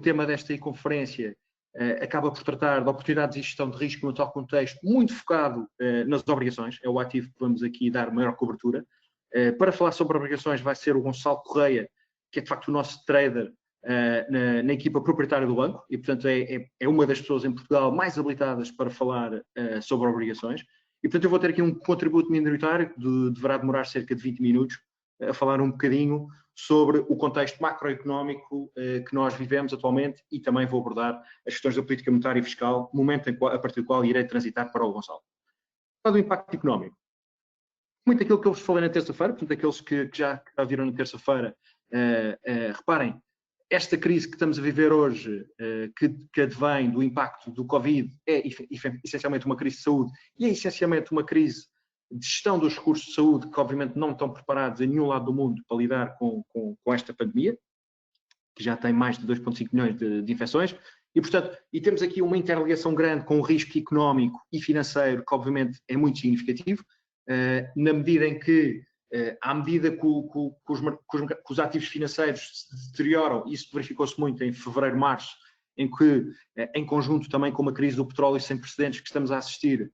tema desta conferência acaba por tratar de oportunidades e gestão de risco no tal contexto, muito focado nas obrigações, é o ativo que vamos aqui dar maior cobertura. Para falar sobre obrigações vai ser o Gonçalo Correia, que é de facto o nosso trader na equipa proprietária do banco e, portanto, é uma das pessoas em Portugal mais habilitadas para falar sobre obrigações. E, portanto, eu vou ter aqui um contributo minoritário que deverá demorar cerca de 20 minutos a falar um bocadinho sobre o contexto macroeconómico que nós vivemos atualmente e também vou abordar as questões da política monetária e fiscal, momento a partir do qual irei transitar para o Gonçalo. Fala do impacto económico. Muito aquilo que eu vos falei na terça-feira, portanto, aqueles que já viram na terça-feira, reparem, esta crise que estamos a viver hoje, que advém do impacto do Covid, é essencialmente uma crise de saúde e é essencialmente uma crise de gestão dos recursos de saúde que obviamente não estão preparados em nenhum lado do mundo para lidar com esta pandemia, que já tem mais de 2,5 milhões de infecções, e portanto, temos aqui uma interligação grande com o risco económico e financeiro, que obviamente é muito significativo, na medida em que, à medida que os ativos financeiros se deterioram, isso verificou-se muito em fevereiro, março, em que, em conjunto também com uma crise do petróleo sem precedentes que estamos a assistir,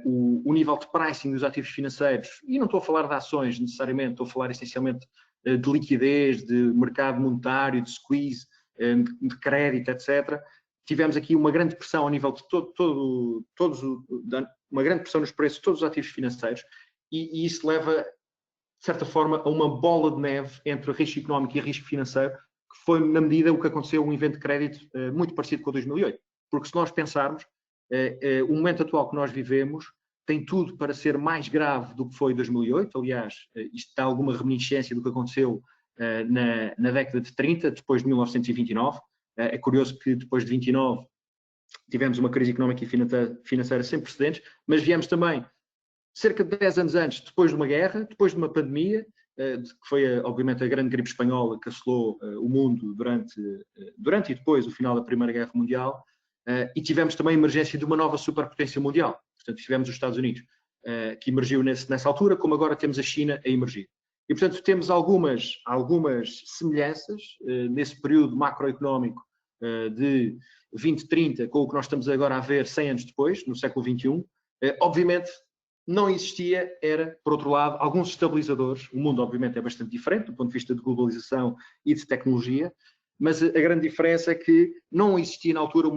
o nível de pricing dos ativos financeiros, e não estou a falar de ações necessariamente, estou a falar essencialmente de liquidez, de mercado monetário, de squeeze, de crédito, etc. Tivemos aqui uma grande pressão ao nível de uma grande pressão nos preços de todos os ativos financeiros e isso leva, de certa forma, a uma bola de neve entre risco económico e risco financeiro, que foi, na medida, o que aconteceu, um evento de crédito muito parecido com o 2008. Porque se nós pensarmos, o momento atual que nós vivemos tem tudo para ser mais grave do que foi 2008. Aliás, isto dá alguma reminiscência do que aconteceu na década de 30, depois de 1929. É curioso que depois de 29 tivemos uma crise económica e financeira sem precedentes, mas viemos também cerca de 10 anos antes, depois de uma guerra, depois de uma pandemia, que foi obviamente a grande gripe espanhola que assolou o mundo durante e depois o final da Primeira Guerra Mundial, e tivemos também a emergência de uma nova superpotência mundial. Portanto, tivemos os Estados Unidos, que emergiu nessa altura, como agora temos a China a emergir. E, portanto, temos algumas semelhanças nesse período macroeconómico de 2030 com o que nós estamos agora a ver 100 anos depois, no século XXI. Obviamente, não existia, por outro lado, alguns estabilizadores. O mundo, obviamente, é bastante diferente do ponto de vista de globalização e de tecnologia, mas a grande diferença é que não existia na altura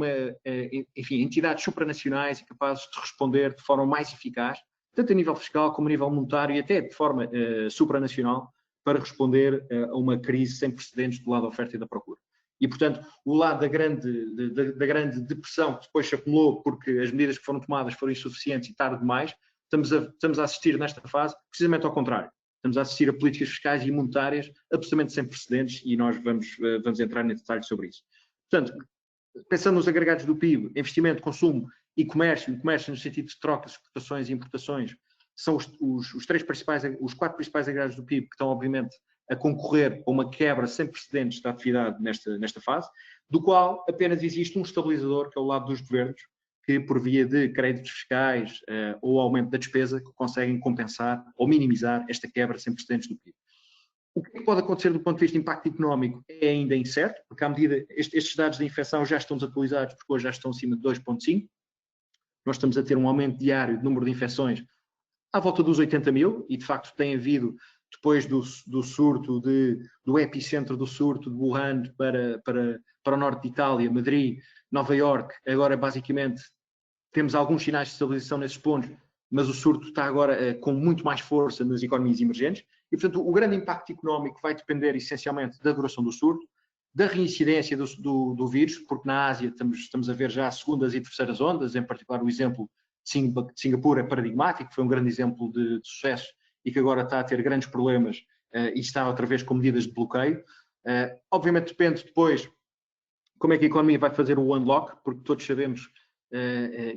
entidades supranacionais capazes de responder de forma mais eficaz, tanto a nível fiscal como a nível monetário e até de forma supranacional, para responder a uma crise sem precedentes do lado da oferta e da procura. E, portanto, o lado da grande depressão que depois se acumulou porque as medidas que foram tomadas foram insuficientes e tarde demais, estamos a assistir nesta fase precisamente ao contrário. Estamos a assistir a políticas fiscais e monetárias absolutamente sem precedentes e nós vamos entrar em detalhes sobre isso. Portanto, pensando nos agregados do PIB, investimento, consumo e comércio no sentido de trocas, exportações e importações, são os 4 principais agregados do PIB que estão, obviamente, a concorrer a uma quebra sem precedentes da atividade nesta fase, do qual apenas existe um estabilizador, que é o lado dos governos, que por via de créditos fiscais ou aumento da despesa, conseguem compensar ou minimizar esta quebra sem precedentes do PIB. O que pode acontecer do ponto de vista de impacto económico é ainda incerto, porque à medida estes dados de infecção já estão desatualizados, porque hoje já estão acima de 2,5. Nós estamos a ter um aumento diário de número de infecções à volta dos 80 mil, e de facto tem havido, depois do surto, do epicentro do surto de Wuhan para o norte de Itália, Madrid, Nova Iorque, agora basicamente temos alguns sinais de estabilização nesses pontos, mas o surto está agora com muito mais força nas economias emergentes e, portanto, o grande impacto económico vai depender essencialmente da duração do surto, da reincidência do vírus, porque na Ásia estamos a ver já segundas e terceiras ondas, em particular o exemplo de Singapura é paradigmático, foi um grande exemplo de sucesso e que agora está a ter grandes problemas e está outra vez com medidas de bloqueio. Obviamente depende depois como é que a economia vai fazer o unlock, porque todos sabemos,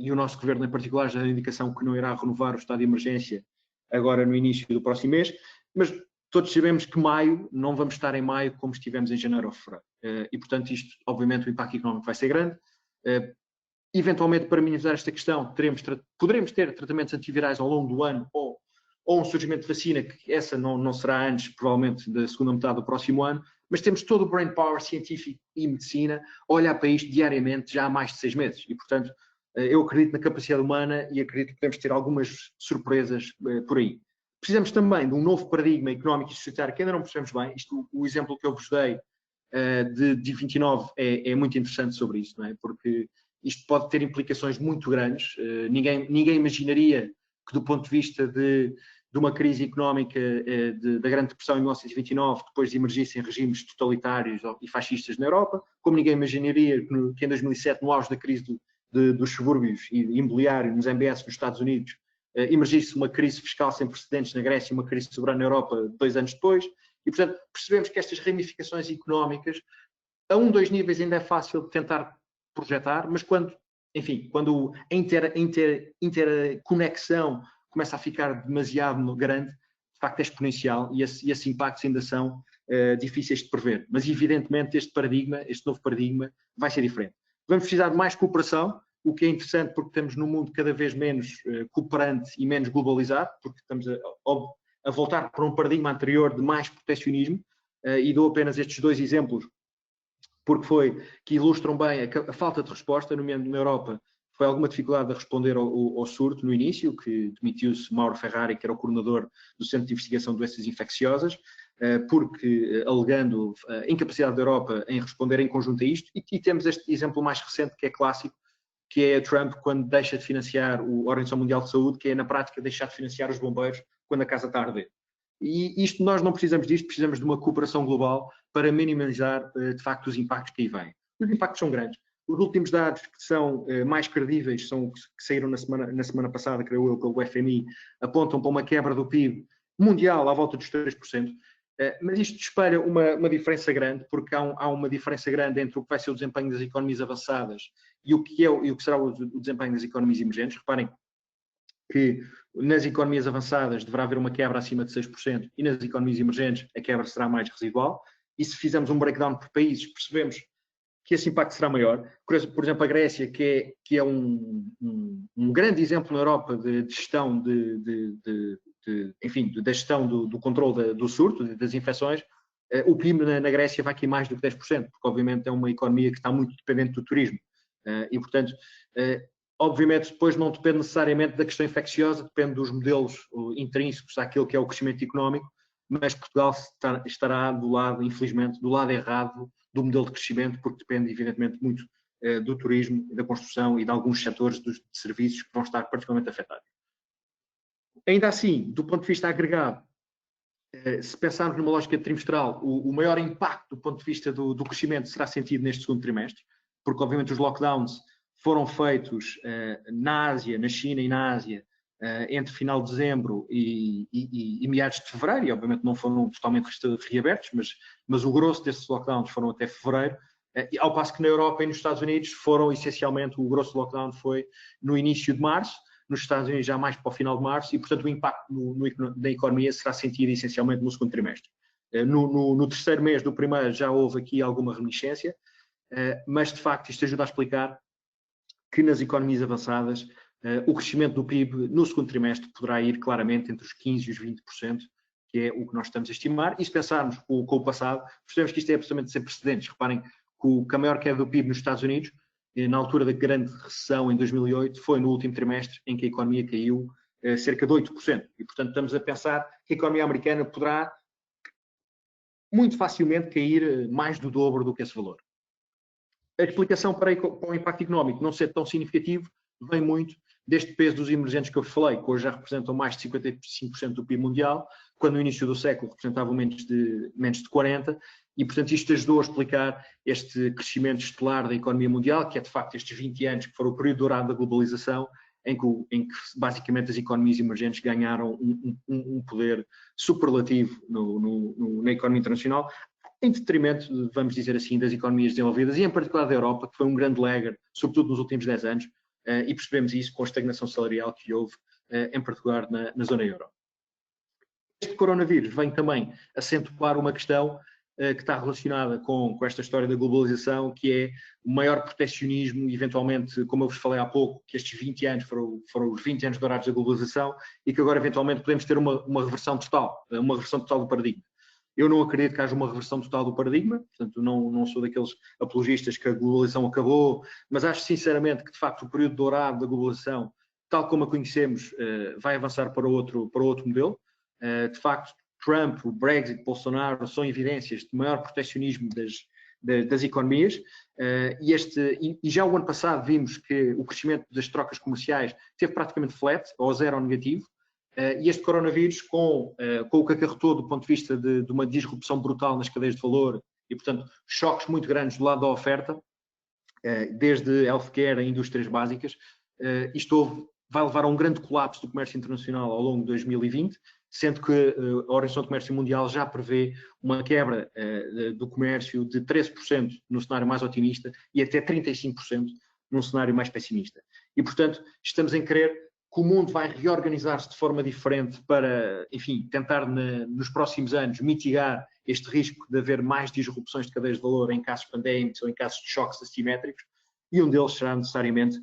e o nosso governo em particular já deu indicação que não irá renovar o estado de emergência agora no início do próximo mês, mas todos sabemos que maio, não vamos estar em maio como estivemos em janeiro ou fevereiro. E, portanto, isto, obviamente, o impacto económico vai ser grande. Eventualmente, para minimizar esta questão, poderemos ter tratamentos antivirais ao longo do ano ou ou um surgimento de vacina, que essa não será antes, provavelmente, da segunda metade do próximo ano, mas temos todo o brain power científico e medicina a olhar para isto diariamente já há mais de 6 meses. E, portanto, eu acredito na capacidade humana e acredito que podemos ter algumas surpresas por aí. Precisamos também de um novo paradigma económico e societário que ainda não percebemos bem. O exemplo que eu vos dei de 29 é muito interessante sobre isso, não é? Porque isto pode ter implicações muito grandes. Ninguém imaginaria que, do ponto de vista de uma crise económica da Grande Depressão em 1929, depois emergissem regimes totalitários e fascistas na Europa, como ninguém imaginaria que em 2007, no auge da crise dos subúrbios e imobiliário nos MBS nos Estados Unidos, emergisse uma crise fiscal sem precedentes na Grécia e uma crise soberana na Europa 2 anos depois. E, portanto, percebemos que estas ramificações económicas, a 2 níveis ainda é fácil de tentar projetar, mas quando a interconexão começa a ficar demasiado grande, de facto é exponencial e esses impactos ainda são difíceis de prever. Mas, evidentemente, este novo paradigma, vai ser diferente. Vamos precisar de mais cooperação, o que é interessante porque estamos num mundo cada vez menos cooperante e menos globalizado, porque estamos a voltar para um paradigma anterior de mais proteccionismo, e dou apenas estes 2 exemplos, porque que ilustram bem a falta de resposta, nomeadamente na Europa. Foi alguma dificuldade a responder ao surto no início, que demitiu-se Mauro Ferrari, que era o coordenador do Centro de Investigação de Doenças Infecciosas, porque alegando a incapacidade da Europa em responder em conjunto a isto, e temos este exemplo mais recente, que é clássico, que é Trump quando deixa de financiar a Organização Mundial de Saúde, que é na prática deixar de financiar os bombeiros quando a casa está a arder. E isto, nós não precisamos disto, precisamos de uma cooperação global para minimizar, de facto, os impactos que aí vêm. Os impactos são grandes. Os últimos dados que são mais credíveis, são que saíram na semana passada, creio eu, pelo FMI, apontam para uma quebra do PIB mundial à volta dos 3%. Mas isto espelha uma diferença grande, porque há uma diferença grande entre o que vai ser o desempenho das economias avançadas e o que será o desempenho das economias emergentes. Reparem que nas economias avançadas deverá haver uma quebra acima de 6% e nas economias emergentes a quebra será mais residual. E se fizermos um breakdown por países, percebemos que esse impacto será maior. Por exemplo, a Grécia, que é um grande exemplo na Europa de gestão da gestão do controle do surto, das infecções, o PIB na Grécia vai cair mais do que 10%, porque obviamente é uma economia que está muito dependente do turismo. E, portanto, obviamente depois não depende necessariamente da questão infecciosa, depende dos modelos intrínsecos daquilo que é o crescimento económico, mas Portugal estará do lado, infelizmente, do lado errado do modelo de crescimento, porque depende, evidentemente, muito do turismo, da construção e de alguns setores de serviços que vão estar particularmente afetados. Ainda assim, do ponto de vista agregado, se pensarmos numa lógica trimestral, o maior impacto do ponto de vista do crescimento será sentido neste segundo trimestre, porque obviamente os lockdowns foram feitos na Ásia, na China e na Ásia, entre final de dezembro e meados de fevereiro, e obviamente não foram totalmente reabertos, mas o grosso desses lockdowns foram até fevereiro, ao passo que na Europa e nos Estados Unidos foram essencialmente, o grosso do lockdown foi no início de março, nos Estados Unidos já mais para o final de março, e portanto o impacto da economia será sentido essencialmente no segundo trimestre. No terceiro mês do primeiro já houve aqui alguma reminiscência, mas de facto isto ajuda a explicar que nas economias avançadas o crescimento do PIB no segundo trimestre poderá ir claramente entre os 15% e os 20%, que é o que nós estamos a estimar. E se pensarmos com o passado, percebemos que isto é absolutamente sem precedentes. Reparem que a maior queda do PIB nos Estados Unidos, na altura da grande recessão em 2008, foi no último trimestre em que a economia caiu cerca de 8%. E, portanto, estamos a pensar que a economia americana poderá muito facilmente cair mais do dobro do que esse valor. A explicação para o impacto económico não ser tão significativo vem muito deste peso dos emergentes que eu falei, que hoje já representam mais de 55% do PIB mundial, quando no início do século representavam menos de 40%, e portanto isto ajudou a explicar este crescimento estelar da economia mundial, que é de facto estes 20 anos que foram o período dourado da globalização, em que basicamente as economias emergentes ganharam um poder superlativo na economia internacional, em detrimento, vamos dizer assim, das economias desenvolvidas, e em particular da Europa, que foi um grande lagger, sobretudo nos últimos 10 anos, e percebemos isso com a estagnação salarial que houve, em particular na zona euro. Este coronavírus vem também acentuar uma questão que está relacionada com esta história da globalização, que é o maior proteccionismo, eventualmente, como eu vos falei há pouco, que estes 20 anos foram os 20 anos dourados da globalização e que agora, eventualmente, podemos ter uma reversão total do paradigma. Eu não acredito que haja uma reversão total do paradigma, portanto, não sou daqueles apologistas que a globalização acabou, mas acho sinceramente que, de facto, o período dourado da globalização, tal como a conhecemos, vai avançar para outro modelo. De facto, Trump, o Brexit, Bolsonaro são evidências de maior proteccionismo das economias e já o ano passado vimos que o crescimento das trocas comerciais esteve praticamente flat, ou zero ou negativo, e este coronavírus, com o que acarretou do ponto de vista de uma disrupção brutal nas cadeias de valor e, portanto, choques muito grandes do lado da oferta, desde healthcare a indústrias básicas, vai levar a um grande colapso do comércio internacional ao longo de 2020, sendo que a Organização do Comércio Mundial já prevê uma quebra do comércio de 13% no cenário mais otimista e até 35% num cenário mais pessimista. E, portanto, estamos em crer que o mundo vai reorganizar-se de forma diferente para, enfim, tentar nos próximos anos mitigar este risco de haver mais disrupções de cadeias de valor em casos pandémicos ou em casos de choques assimétricos, e um deles será necessariamente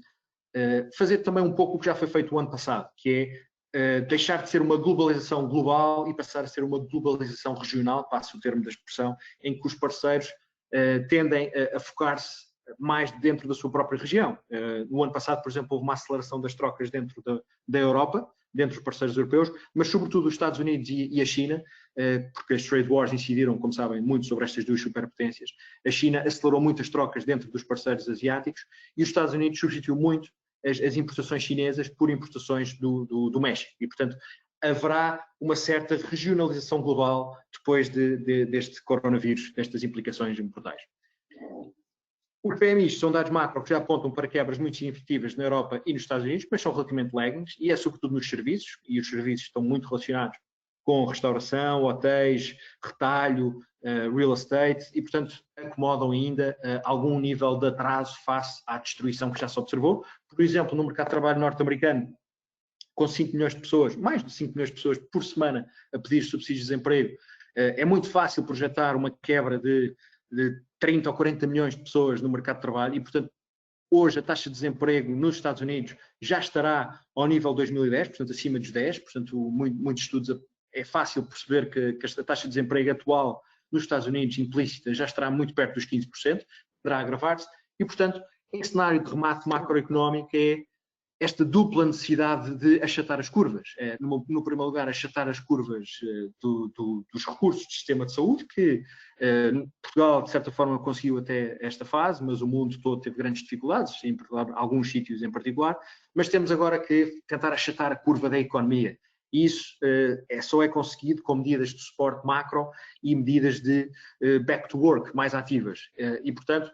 fazer também um pouco o que já foi feito o ano passado, que é deixar de ser uma globalização global e passar a ser uma globalização regional, passo o termo da expressão, em que os parceiros tendem a focar-se mais dentro da sua própria região. No ano passado, por exemplo, houve uma aceleração das trocas dentro da Europa, dentro dos parceiros europeus, mas sobretudo os Estados Unidos e a China, porque as trade wars incidiram, como sabem, muito sobre estas duas superpotências. A China acelerou muitas trocas dentro dos parceiros asiáticos e os Estados Unidos substituiu muito as importações chinesas por importações do México. E, portanto, haverá uma certa regionalização global depois deste coronavírus, destas implicações brutais. Os PMIs são dados macro que já apontam para quebras muito significativas na Europa e nos Estados Unidos, mas são relativamente laggings, e é sobretudo nos serviços, e os serviços estão muito relacionados com restauração, hotéis, retalho, real estate, e portanto acomodam ainda algum nível de atraso face à destruição que já se observou. Por exemplo, no mercado de trabalho norte-americano, com 5 milhões de pessoas, mais de 5 milhões de pessoas por semana a pedir subsídios de desemprego, é muito fácil projetar uma quebra de 30 ou 40 milhões de pessoas no mercado de trabalho e, portanto, hoje a taxa de desemprego nos Estados Unidos já estará ao nível de 2010, portanto, acima dos 10, portanto, muitos estudos é fácil perceber que a taxa de desemprego atual nos Estados Unidos, implícita, já estará muito perto dos 15%, poderá agravar-se, e, portanto, em cenário de remate macroeconómico é esta dupla necessidade de achatar as curvas. No primeiro lugar, achatar as curvas dos recursos do sistema de saúde, que Portugal, de certa forma, conseguiu até esta fase, mas o mundo todo teve grandes dificuldades, em alguns sítios em particular, mas temos agora que tentar achatar a curva da economia. E isso só é conseguido com medidas de suporte macro e medidas de back to work mais ativas. E, portanto,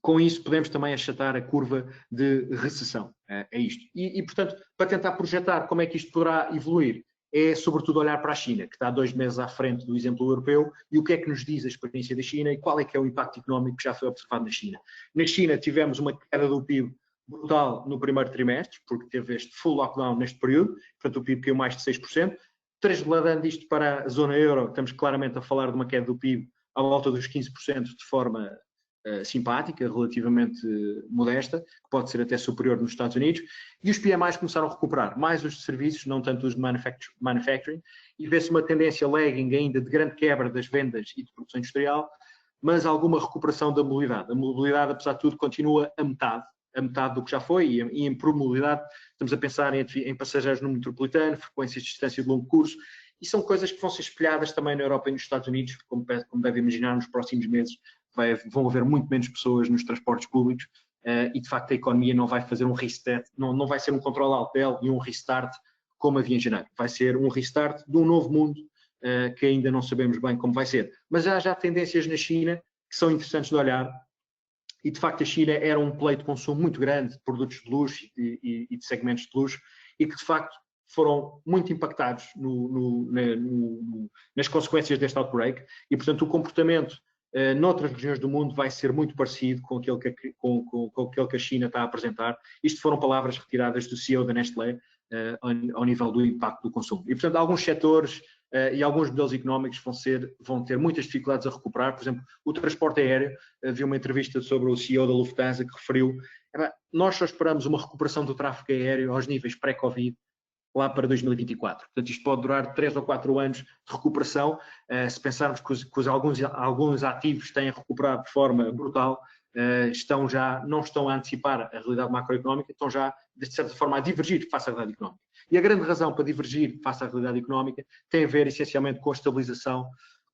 com isso podemos também achatar a curva de recessão. É isto. E, portanto, para tentar projetar como é que isto poderá evoluir, é sobretudo olhar para a China, que está 2 meses à frente do exemplo europeu, e o que é que nos diz a experiência da China e qual é que é o impacto económico que já foi observado na China. Na China tivemos uma queda do PIB brutal no primeiro trimestre, porque teve este full lockdown neste período, portanto o PIB caiu mais de 6%. Transladando isto para a zona euro, estamos claramente a falar de uma queda do PIB à volta dos 15% de forma simpática, relativamente modesta, que pode ser até superior nos Estados Unidos, e os PMIs começaram a recuperar, mais os de serviços, não tanto os de manufacturing, e vê-se uma tendência lagging ainda de grande quebra das vendas e de produção industrial, mas alguma recuperação da mobilidade. A mobilidade, apesar de tudo, continua a metade do que já foi, e em mobilidade estamos a pensar em passageiros no metropolitano, frequências de distância de longo curso, e são coisas que vão ser espelhadas também na Europa e nos Estados Unidos, como deve imaginar, nos próximos meses vão haver muito menos pessoas nos transportes públicos e, de facto, a economia não vai fazer um reset, não vai ser um controle alt e um restart como havia em janeiro. Vai ser um restart de um novo mundo que ainda não sabemos bem como vai ser. Mas há já tendências na China que são interessantes de olhar e, de facto, a China era um pleito de consumo muito grande de produtos de luxo e de segmentos de luxo e que, de facto, foram muito impactados nas consequências deste outbreak e, portanto, o comportamento noutras regiões do mundo vai ser muito parecido com aquele que a China está a apresentar. Isto foram palavras retiradas do CEO da Nestlé ao nível do impacto do consumo. E, portanto, alguns setores e alguns modelos económicos vão ter muitas dificuldades a recuperar. Por exemplo, o transporte aéreo, vi uma entrevista sobre o CEO da Lufthansa que referiu, nós só esperamos uma recuperação do tráfego aéreo aos níveis pré-Covid lá para 2024. Portanto, isto pode durar 3 ou 4 anos de recuperação. Se pensarmos que alguns ativos têm recuperado de forma brutal, não estão a antecipar a realidade macroeconómica, estão já, de certa forma, a divergir face à realidade económica. E a grande razão para divergir face à realidade económica tem a ver, essencialmente, com a estabilização,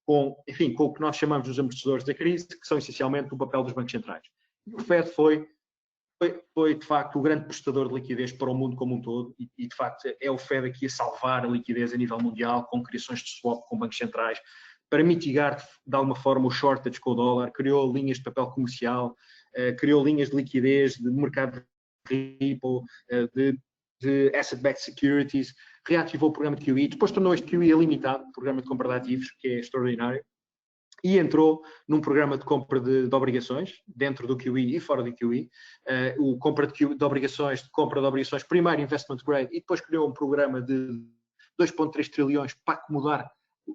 com o que nós chamamos de amortecedores da crise, que são, essencialmente, o papel dos bancos centrais. E o Fed foi, de facto, o grande prestador de liquidez para o mundo como um todo e, de facto, é o Fed aqui a salvar a liquidez a nível mundial, com criações de swap com bancos centrais, para mitigar, de alguma forma, o shortage com o dólar, criou linhas de papel comercial, criou linhas de liquidez, de mercado de repo, de asset-backed securities, reativou o programa de QE, depois tornou este QE ilimitado, programa de compra de ativos, que é extraordinário, e entrou num programa de compra de obrigações, dentro do QE e fora do QE, o compra de obrigações, de compra de obrigações, primeiro investment grade, e depois criou um programa de 2,3 trilhões para acomodar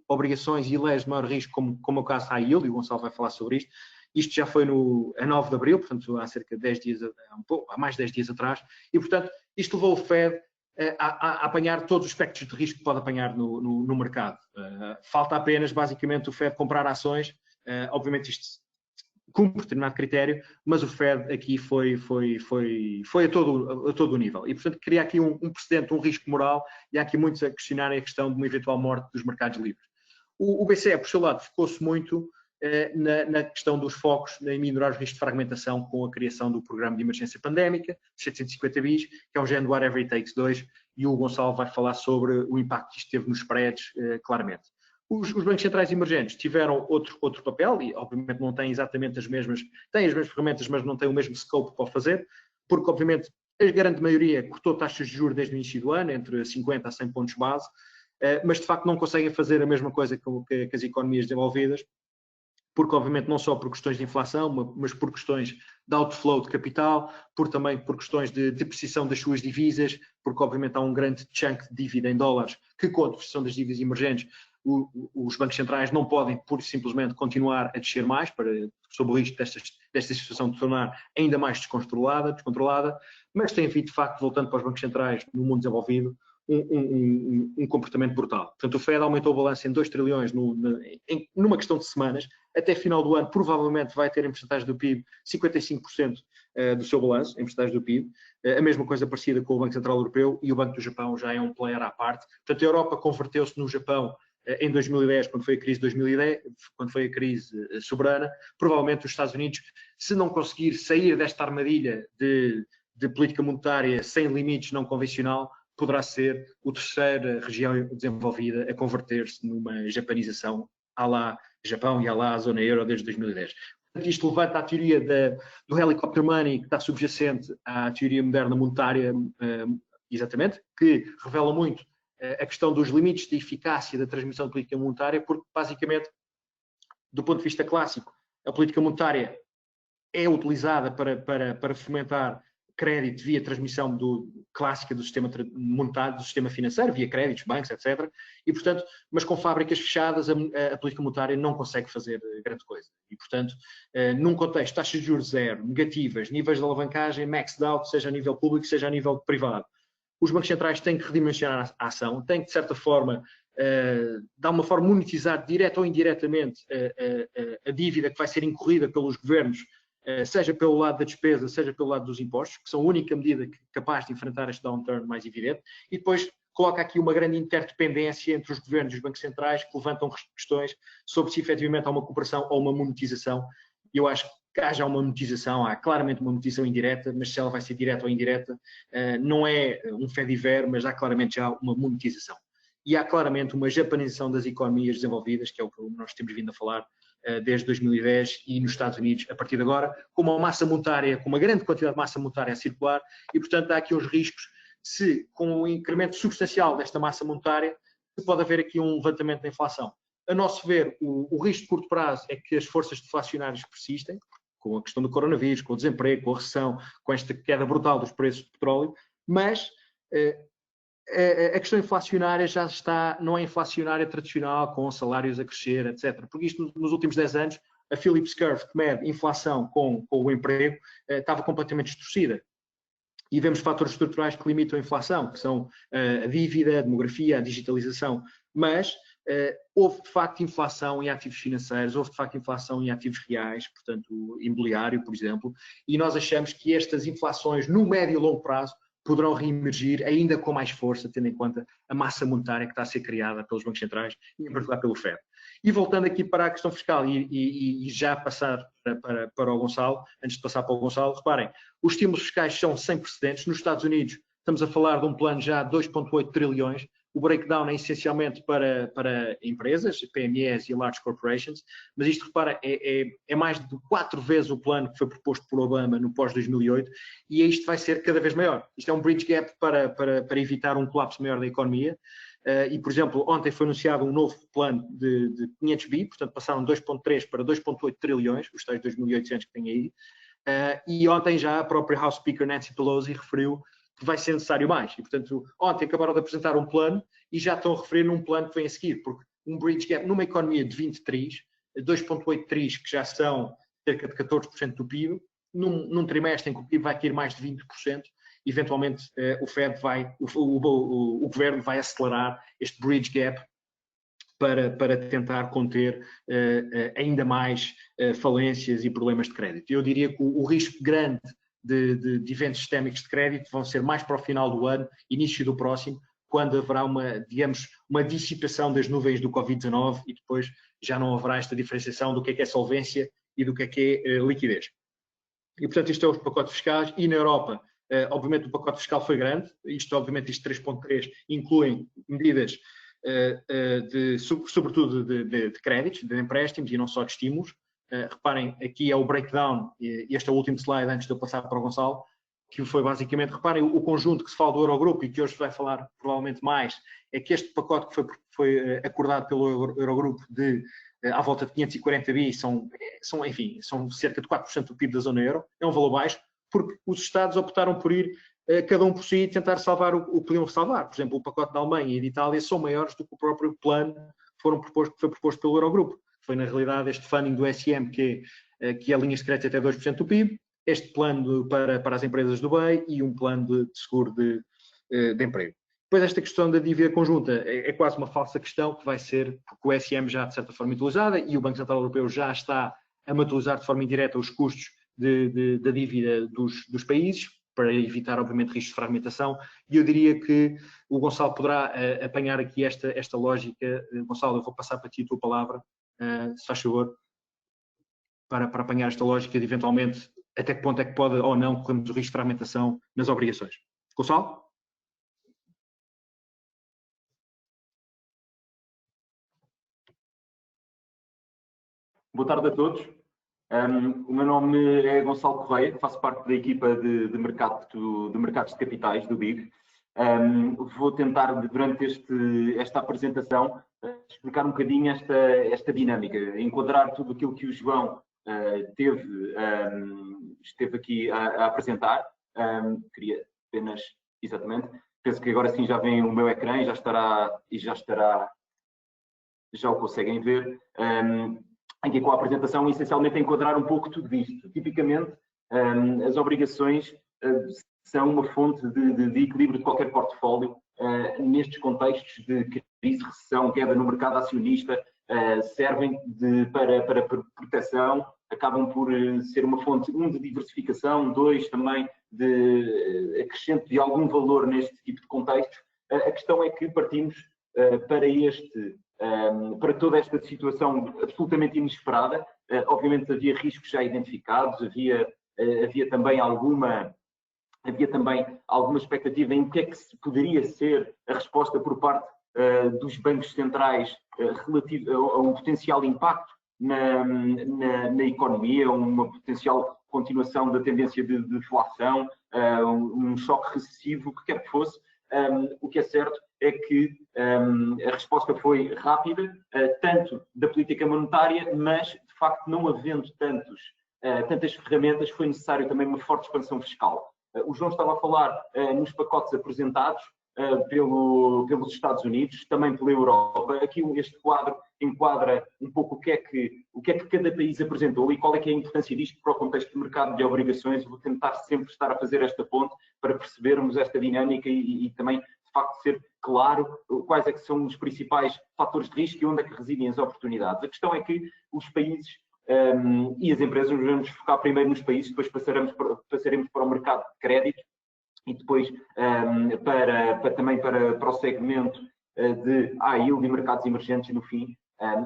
obrigações e leis de maior risco, como é o caso da yield, e o Gonçalo vai falar sobre isto. Isto já foi a 9 de abril, portanto, há cerca de 10 dias, há mais de 10 dias atrás, e, portanto, isto levou o Fed a apanhar todos os espectros de risco que pode apanhar no mercado. Falta apenas, basicamente, o Fed comprar ações. Obviamente, isto cumpre determinado critério, mas o Fed aqui foi a todo o nível. E, portanto, cria aqui um precedente, um risco moral, e há aqui muitos a questionarem a questão de uma eventual morte dos mercados livres. O BCE, por seu lado, focou-se muito na questão dos focos em minorar os riscos de fragmentação com a criação do programa de emergência pandémica, 750 bis, que é o género do Whatever It Takes 2, e o Gonçalo vai falar sobre o impacto que isto teve nos spreads, claramente. Os bancos centrais emergentes tiveram outro papel e, obviamente, não têm exatamente têm as mesmas ferramentas, mas não têm o mesmo scope para o fazer, porque, obviamente, a grande maioria cortou taxas de juros desde o início do ano, entre 50 a 100 pontos base, mas, de facto, não conseguem fazer a mesma coisa que as economias desenvolvidas, porque, obviamente, não só por questões de inflação, mas por questões de outflow de capital, também por questões de depreciação das suas divisas, porque, obviamente, há um grande chunk de dívida em dólares que, com a depreciação das dívidas emergentes, os bancos centrais não podem, pura e simplesmente, continuar a descer mais, sob o risco desta situação de tornar ainda mais descontrolada, mas tem havido, de facto, voltando para os bancos centrais no mundo desenvolvido, um comportamento brutal. Portanto, o Fed aumentou o balanço em 2 trilhões numa questão de semanas. Até final do ano, provavelmente vai ter em porcentagem do PIB 55% do seu balanço, em porcentagem do PIB. A mesma coisa parecida com o Banco Central Europeu, e o Banco do Japão já é um player à parte. Portanto, a Europa converteu-se no Japão em 2010, quando foi a crise de 2010, quando foi a crise soberana. Provavelmente os Estados Unidos, se não conseguir sair desta armadilha de política monetária sem limites não convencional, poderá ser a terceira região desenvolvida a converter-se numa japanização à lá Japão e à lá zona euro desde 2010. Portanto, isto levanta a teoria do helicopter money, que está subjacente à teoria moderna monetária, exatamente, que revela muito a questão dos limites de eficácia da transmissão de política monetária, porque, basicamente, do ponto de vista clássico, a política monetária é utilizada para fomentar crédito via transmissão clássica do sistema monetário, do sistema financeiro, via créditos, bancos, etc. E, portanto, mas com fábricas fechadas, a política monetária não consegue fazer grande coisa. E, portanto, num contexto de taxas de juros zero, negativas, níveis de alavancagem maxed out, seja a nível público, seja a nível privado, os bancos centrais têm que redimensionar a ação, têm que, de certa forma, de alguma forma, monetizar direta ou indiretamente a dívida que vai ser incorrida pelos governos, seja pelo lado da despesa, seja pelo lado dos impostos, que são a única medida capaz de enfrentar este downturn mais evidente, e depois coloca aqui uma grande interdependência entre os governos e os bancos centrais, que levantam questões sobre se efetivamente há uma cooperação ou uma monetização. E eu acho que haja uma monetização, há claramente uma monetização indireta, mas se ela vai ser direta ou indireta, não é um fediver, mas há claramente já uma monetização. E há claramente uma japanização das economias desenvolvidas, que é o que nós temos vindo a falar desde 2010 e nos Estados Unidos a partir de agora, com uma massa monetária, com uma grande quantidade de massa monetária a circular, e portanto há aqui uns riscos, com um incremento substancial desta massa monetária, pode haver aqui um levantamento da inflação. A nosso ver, o risco de curto prazo é que as forças deflacionárias persistem, com a questão do coronavírus, com o desemprego, com a recessão, com esta queda brutal dos preços do petróleo, mas a questão inflacionária já está, não é inflacionária tradicional, com salários a crescer, etc. Porque isto, nos últimos 10 anos, a Phillips Curve, que mede inflação com o emprego, estava completamente distorcida. E vemos fatores estruturais que limitam a inflação, que são a dívida, a demografia, a digitalização. Mas houve, de facto, inflação em ativos financeiros, houve, de facto, inflação em ativos reais, portanto, imobiliário, por exemplo, e nós achamos que estas inflações, no médio e longo prazo, poderão reemergir ainda com mais força, tendo em conta a massa monetária que está a ser criada pelos bancos centrais e, em particular, pelo FED. E voltando aqui para a questão fiscal e já passar para o Gonçalo, antes de passar para o Gonçalo, reparem, os estímulos fiscais são sem precedentes. Nos Estados Unidos, estamos a falar de um plano já de 2,8 trilhões. O breakdown é essencialmente para empresas, PMEs e large corporations, mas isto, repara, é mais de 4 vezes o plano que foi proposto por Obama no pós-2008 e isto vai ser cada vez maior. Isto é um bridge gap para evitar um colapso maior da economia. E, por exemplo, ontem foi anunciado um novo plano de 500 bi, portanto passaram 2,3 para 2,8 trilhões, os tais 2.800 que têm aí. E ontem já a própria House Speaker Nancy Pelosi referiu que vai ser necessário mais. E, portanto, ontem acabaram de apresentar um plano e já estão a referir num plano que vem a seguir, porque um bridge gap numa economia de 20 tris, 2,8 tris, que já são cerca de 14% do PIB, num trimestre em que o PIB vai cair mais de 20%, eventualmente o Fed o governo vai acelerar este bridge gap para tentar conter ainda mais falências e problemas de crédito. Eu diria que o risco grande de eventos sistémicos de crédito vão ser mais para o final do ano, início do próximo, quando haverá uma dissipação das nuvens do Covid-19 e depois já não haverá esta diferenciação do que é solvência e do que é liquidez. E, portanto, isto é os pacotes fiscais. E na Europa, obviamente, o pacote fiscal foi grande. Obviamente, isto 3.3 inclui medidas, sobretudo de créditos, de empréstimos e não só de estímulos. Reparem, aqui é o breakdown, este é o último slide antes de eu passar para o Gonçalo, que foi basicamente, reparem, o conjunto que se fala do Eurogrupo e que hoje se vai falar provavelmente mais, é que este pacote que foi acordado pelo Eurogrupo à volta de 540 bi são cerca de 4% do PIB da zona euro, é um valor baixo, porque os Estados optaram por ir cada um por si e tentar salvar o que podiam salvar. Por exemplo, o pacote da Alemanha e de Itália são maiores do que o próprio plano que foi proposto pelo Eurogrupo. Foi, na realidade, este funding do SM, que é a linha secreta até 2% do PIB, este plano para as empresas do BEI e um plano de seguro de emprego. Depois, esta questão da dívida conjunta é quase uma falsa questão, que vai ser, porque o SM já, de certa forma, utilizada e o Banco Central Europeu já está a utilizar de forma indireta os custos da dívida dos países, para evitar, obviamente, riscos de fragmentação. E eu diria que o Gonçalo poderá apanhar aqui esta lógica. Gonçalo, eu vou passar para ti a tua palavra, se faz favor, para apanhar esta lógica de, eventualmente, até que ponto é que pode ou não corrermos o risco de fragmentação nas obrigações. Gonçalo? Boa tarde a todos. O meu nome é Gonçalo Correia, faço parte da equipa de mercados de capitais do BIG. Vou tentar, durante esta apresentação, explicar um bocadinho esta dinâmica, enquadrar tudo aquilo que o João esteve aqui a apresentar. Queria apenas, exatamente, penso que agora sim já vem o meu ecrã e já o conseguem ver. Aqui com a apresentação, essencialmente, enquadrar um pouco tudo isto. Tipicamente, as obrigações são uma fonte de equilíbrio de qualquer portfólio nestes contextos de crise, recessão, queda no mercado acionista, servem para proteção, acabam por ser uma fonte, de diversificação, também de acrescente de algum valor neste tipo de contexto. A questão é que partimos para toda esta situação absolutamente inesperada. Obviamente havia riscos já identificados, havia também alguma expectativa em que é que poderia ser a resposta por parte dos bancos centrais relativo a um potencial impacto na economia, uma potencial continuação da tendência de deflação, um choque recessivo, o que quer que fosse. O que é certo é que a resposta foi rápida, tanto da política monetária, mas, de facto, não havendo tantas ferramentas, foi necessário também uma forte expansão fiscal. O João estava a falar nos pacotes apresentados. pelos Estados Unidos, também pela Europa. Aqui este quadro enquadra um pouco o que é que cada país apresentou e qual é que é a importância disto para o contexto do mercado de obrigações. Vou tentar sempre estar a fazer esta ponte para percebermos esta dinâmica e também, de facto, ser claro quais é que são os principais fatores de risco e onde é que residem as oportunidades. A questão é que os países e as empresas, vamos focar primeiro nos países, depois passaremos para o mercado de crédito e depois também para o segmento de high yield e mercados emergentes no fim.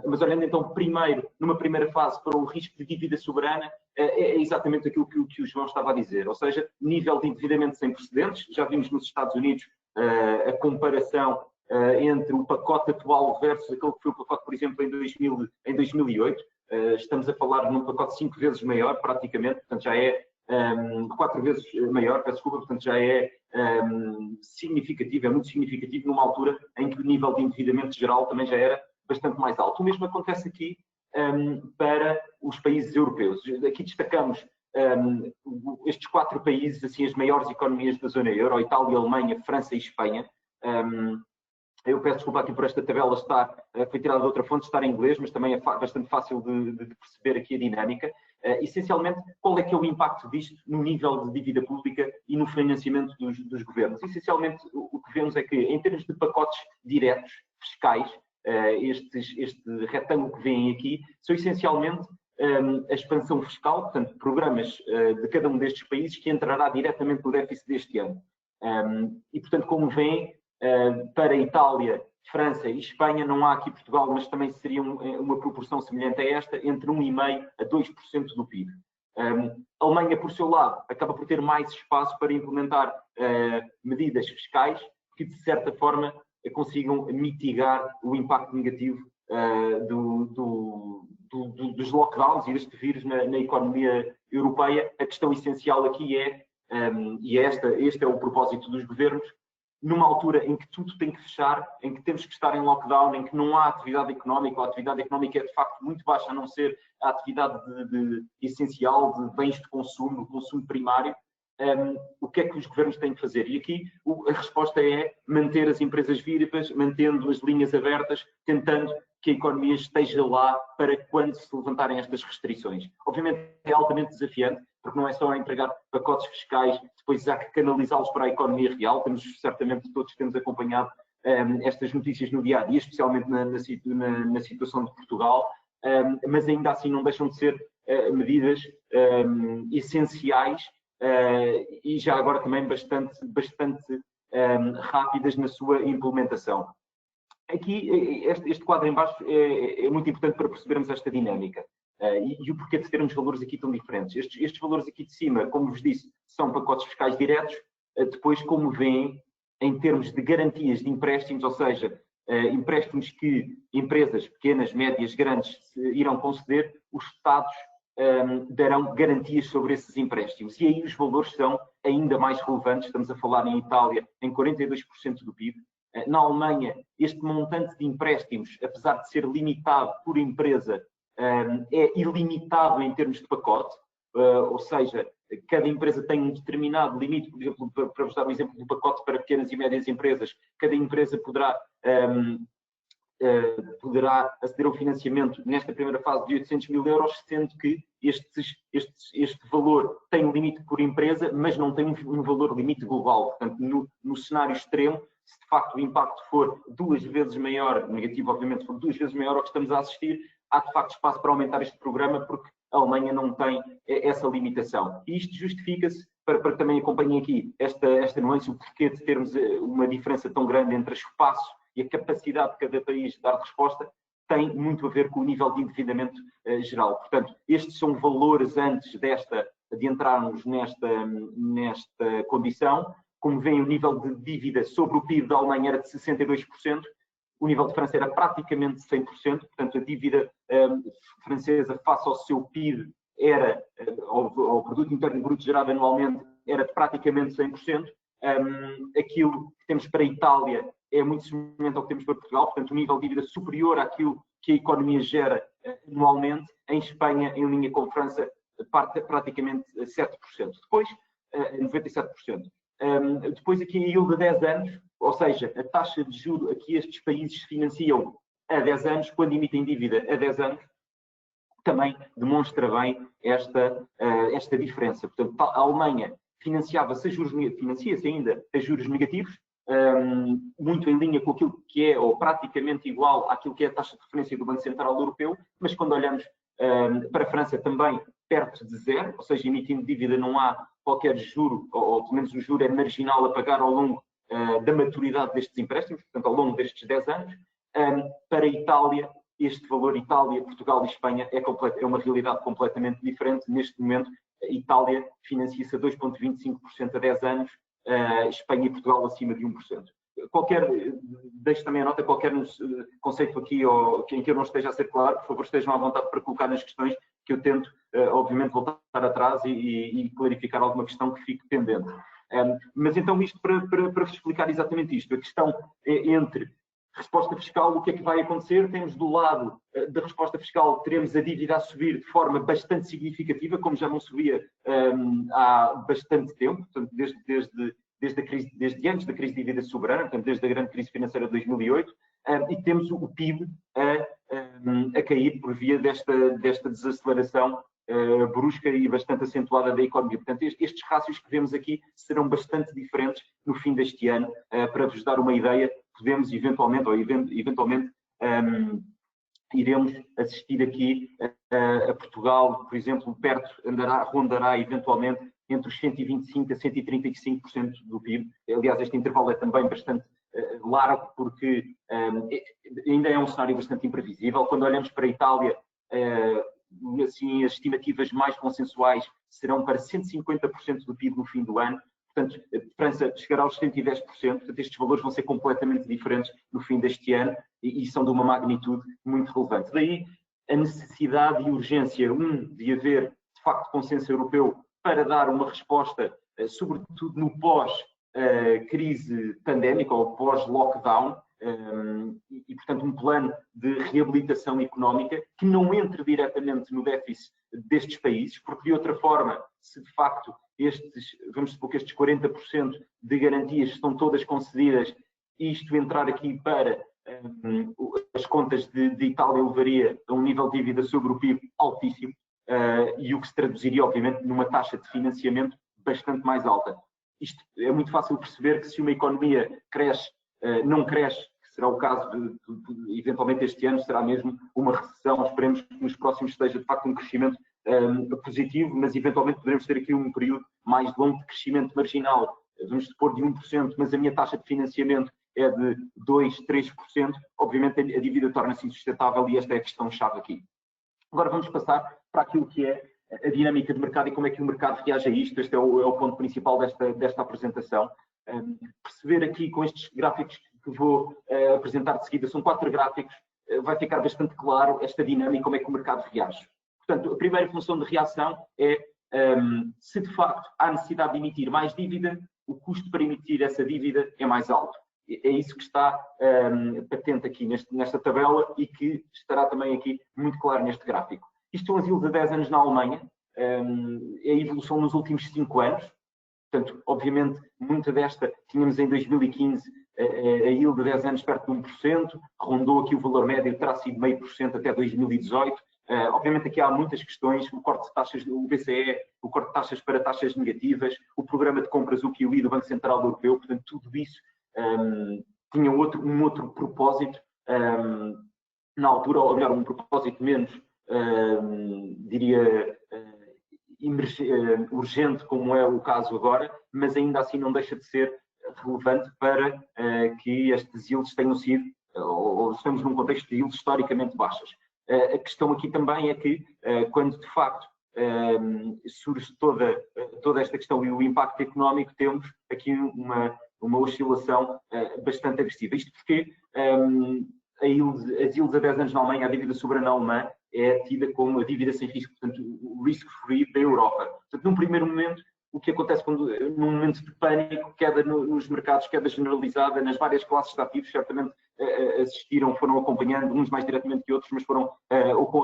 Mas olhando então primeiro, numa primeira fase, para o risco de dívida soberana, é exatamente aquilo que o João estava a dizer, ou seja, nível de endividamento sem precedentes. Já vimos nos Estados Unidos a comparação entre o pacote atual versus aquele que foi o pacote, por exemplo, em 2008. Estamos a falar num pacote 5 vezes maior, praticamente, portanto já é 4 vezes maior, peço desculpa, portanto já é significativo, é muito significativo numa altura em que o nível de endividamento geral também já era bastante mais alto. O mesmo acontece aqui para os países europeus. Aqui destacamos estes 4 países, assim, as maiores economias da zona euro: Itália, Alemanha, França e Espanha. Eu peço desculpa aqui por esta tabela foi tirada de outra fonte, estar em inglês, mas também é bastante fácil de perceber aqui a dinâmica. Essencialmente, qual é que é o impacto disto no nível de dívida pública e no financiamento dos governos? Essencialmente, o que vemos é que, em termos de pacotes diretos fiscais, este retângulo que vêm aqui, são essencialmente a expansão fiscal, portanto, programas de cada um destes países que entrará diretamente no déficit deste ano. E, portanto, como veem, para Itália, França e Espanha, não há aqui Portugal, mas também seria uma proporção semelhante a esta, entre 1,5% a 2% do PIB. A Alemanha, por seu lado, acaba por ter mais espaço para implementar medidas fiscais que, de certa forma, consigam mitigar o impacto negativo dos lockdowns e deste vírus na economia europeia. A questão essencial aqui este é o propósito dos governos, numa altura em que tudo tem que fechar, em que temos que estar em lockdown, em que não há atividade económica, ou a atividade económica é de facto muito baixa, a não ser a atividade essencial de bens de consumo, consumo primário. O que é que os governos têm que fazer? E aqui a resposta é manter as empresas vivas, mantendo as linhas abertas, tentando que a economia esteja lá para quando se levantarem estas restrições. Obviamente é altamente desafiante, porque não é só entregar pacotes fiscais, depois há que canalizá-los para a economia real. Todos temos acompanhado estas notícias no dia-a-dia, especialmente na situação de Portugal, mas ainda assim não deixam de ser medidas essenciais e já agora também bastante rápidas na sua implementação. Aqui, este quadro em baixo é muito importante para percebermos esta dinâmica e o porquê de termos valores aqui tão diferentes. Estes valores aqui de cima, como vos disse, são pacotes fiscais diretos. Depois, como veem, em termos de garantias de empréstimos, ou seja, empréstimos que empresas pequenas, médias, grandes irão conceder, os Estados darão garantias sobre esses empréstimos. E aí os valores são ainda mais relevantes. Estamos a falar em Itália em 42% do PIB. Na Alemanha, este montante de empréstimos, apesar de ser limitado por empresa, é ilimitado em termos de pacote, ou seja, cada empresa tem um determinado limite. Por exemplo, para vos dar um exemplo do pacote para pequenas e médias empresas, cada empresa poderá aceder ao financiamento nesta primeira fase de 800 mil euros, sendo que este valor tem um limite por empresa, mas não tem um valor limite global. Portanto, no cenário extremo, se de facto o impacto for 2 vezes maior, negativo obviamente, for 2 vezes maior ao que estamos a assistir, há de facto espaço para aumentar este programa, porque a Alemanha não tem essa limitação. E isto justifica-se, para que também acompanhem aqui esta nuance, o porquê de termos uma diferença tão grande entre o espaço e a capacidade de cada país de dar resposta, tem muito a ver com o nível de endividamento geral. Portanto, estes são valores antes de entrarmos nesta condição. Como veem, o nível de dívida sobre o PIB da Alemanha era de 62%, o nível de França era praticamente 100%, portanto a dívida francesa face ao seu PIB ao Produto Interno Bruto gerado anualmente, era de praticamente 100%. Aquilo que temos para a Itália é muito semelhante ao que temos para Portugal, portanto, um nível de dívida superior àquilo que a economia gera anualmente. Em Espanha, em linha com a França, praticamente 7%. Depois, 97%. Depois aqui a yield a 10 anos, ou seja, a taxa de juros a que estes países financiam a 10 anos, quando emitem dívida a 10 anos, também demonstra bem esta diferença. Portanto, a Alemanha financia-se ainda a juros negativos, muito em linha com aquilo que é, ou praticamente igual àquilo que é a taxa de referência do Banco Central Europeu, mas quando olhamos para a França também perto de zero, ou seja, emitindo dívida não há qualquer juro, ou pelo menos o juro é marginal a pagar ao longo da maturidade destes empréstimos, portanto, ao longo destes 10 anos. Para a Itália, este valor, Itália, Portugal e Espanha, é uma realidade completamente diferente. Neste momento, a Itália financia-se a 2,25% a 10 anos, Espanha e Portugal acima de 1%. Deixo também a nota, qualquer conceito aqui em que eu não esteja a ser claro, por favor, estejam à vontade para colocar nas questões, que eu tento, obviamente, voltar atrás e clarificar alguma questão que fique pendente. Mas então, isto para vos explicar exatamente isto, a questão entre resposta fiscal, o que é que vai acontecer? Temos do lado da resposta fiscal, teremos a dívida a subir de forma bastante significativa, como já não subia há bastante tempo, portanto, desde antes da crise de dívida soberana, portanto, desde a grande crise financeira de 2008, e temos o PIB a cair por via desta desaceleração brusca e bastante acentuada da economia. Portanto, estes rácios que vemos aqui serão bastante diferentes no fim deste ano. Para vos dar uma ideia, podemos eventualmente iremos assistir aqui a Portugal, por exemplo, rondará eventualmente entre os 125% a 135% do PIB. Aliás, este intervalo é também bastante largo, porque ainda é um cenário bastante imprevisível. Quando olhamos para a Itália, assim, as estimativas mais consensuais serão para 150% do PIB no fim do ano. Portanto, a França chegará aos 110%, portanto, estes valores vão ser completamente diferentes no fim deste ano e são de uma magnitude muito relevante. Daí a necessidade e urgência, de haver, de facto, consenso europeu para dar uma resposta, sobretudo no pós-crise pandémica ou pós-lockdown, e, portanto, um plano de reabilitação económica que não entre diretamente no déficit destes países, porque, de outra forma, se de facto vamos supor que estes 40% de garantias estão todas concedidas, isto entrar aqui para as contas de Itália levaria a um nível de dívida sobre o PIB altíssimo, e o que se traduziria, obviamente, numa taxa de financiamento bastante mais alta. Isto é muito fácil perceber que se uma economia não cresce, que será o caso eventualmente este ano, será mesmo uma recessão, esperemos que nos próximos seja de facto um crescimento positivo, mas eventualmente poderemos ter aqui um período mais longo de crescimento marginal, vamos supor de 1%, mas a minha taxa de financiamento é de 2%, 3%, obviamente a dívida torna-se insustentável e esta é a questão-chave aqui. Agora vamos passar para aquilo que é a dinâmica de mercado e como é que o mercado reage a isto. Este é o ponto principal desta apresentação. Perceber aqui com estes gráficos que vou apresentar de seguida, são 4 gráficos, vai ficar bastante claro esta dinâmica, como é que o mercado reage. Portanto, a primeira função de reação é se de facto há necessidade de emitir mais dívida, o custo para emitir essa dívida é mais alto. É isso que está patente aqui nesta tabela e que estará também aqui muito claro neste gráfico. Isto são as yields a 10 anos na Alemanha, é a evolução nos últimos 5 anos. Portanto, obviamente, muita desta tínhamos em 2015 a yield a 10 anos perto de 1%, rondou aqui o valor médio, terá sido 0,5% até 2018. Obviamente aqui há muitas questões, o corte de taxas do BCE, o corte de taxas para taxas negativas, o programa de compras, o QE do Banco Central Europeu, portanto, tudo isso tinha um outro propósito na altura, ou melhor, um propósito menos, diria, urgente, como é o caso agora, mas ainda assim não deixa de ser relevante para que estes yields tenham sido, ou estamos num contexto de yields historicamente baixas. A questão aqui também é que, quando de facto surge toda esta questão e o impacto económico, temos aqui uma oscilação bastante agressiva. Isto porque as yields a 10 anos na Alemanha, a dívida soberana alemã, é tida como a dívida sem risco, portanto, o risk-free da Europa. Portanto, num primeiro momento, o que acontece num momento de pânico, queda nos mercados, queda generalizada, nas várias classes de ativos, certamente assistiram, foram acompanhando, uns mais diretamente que outros, mas foram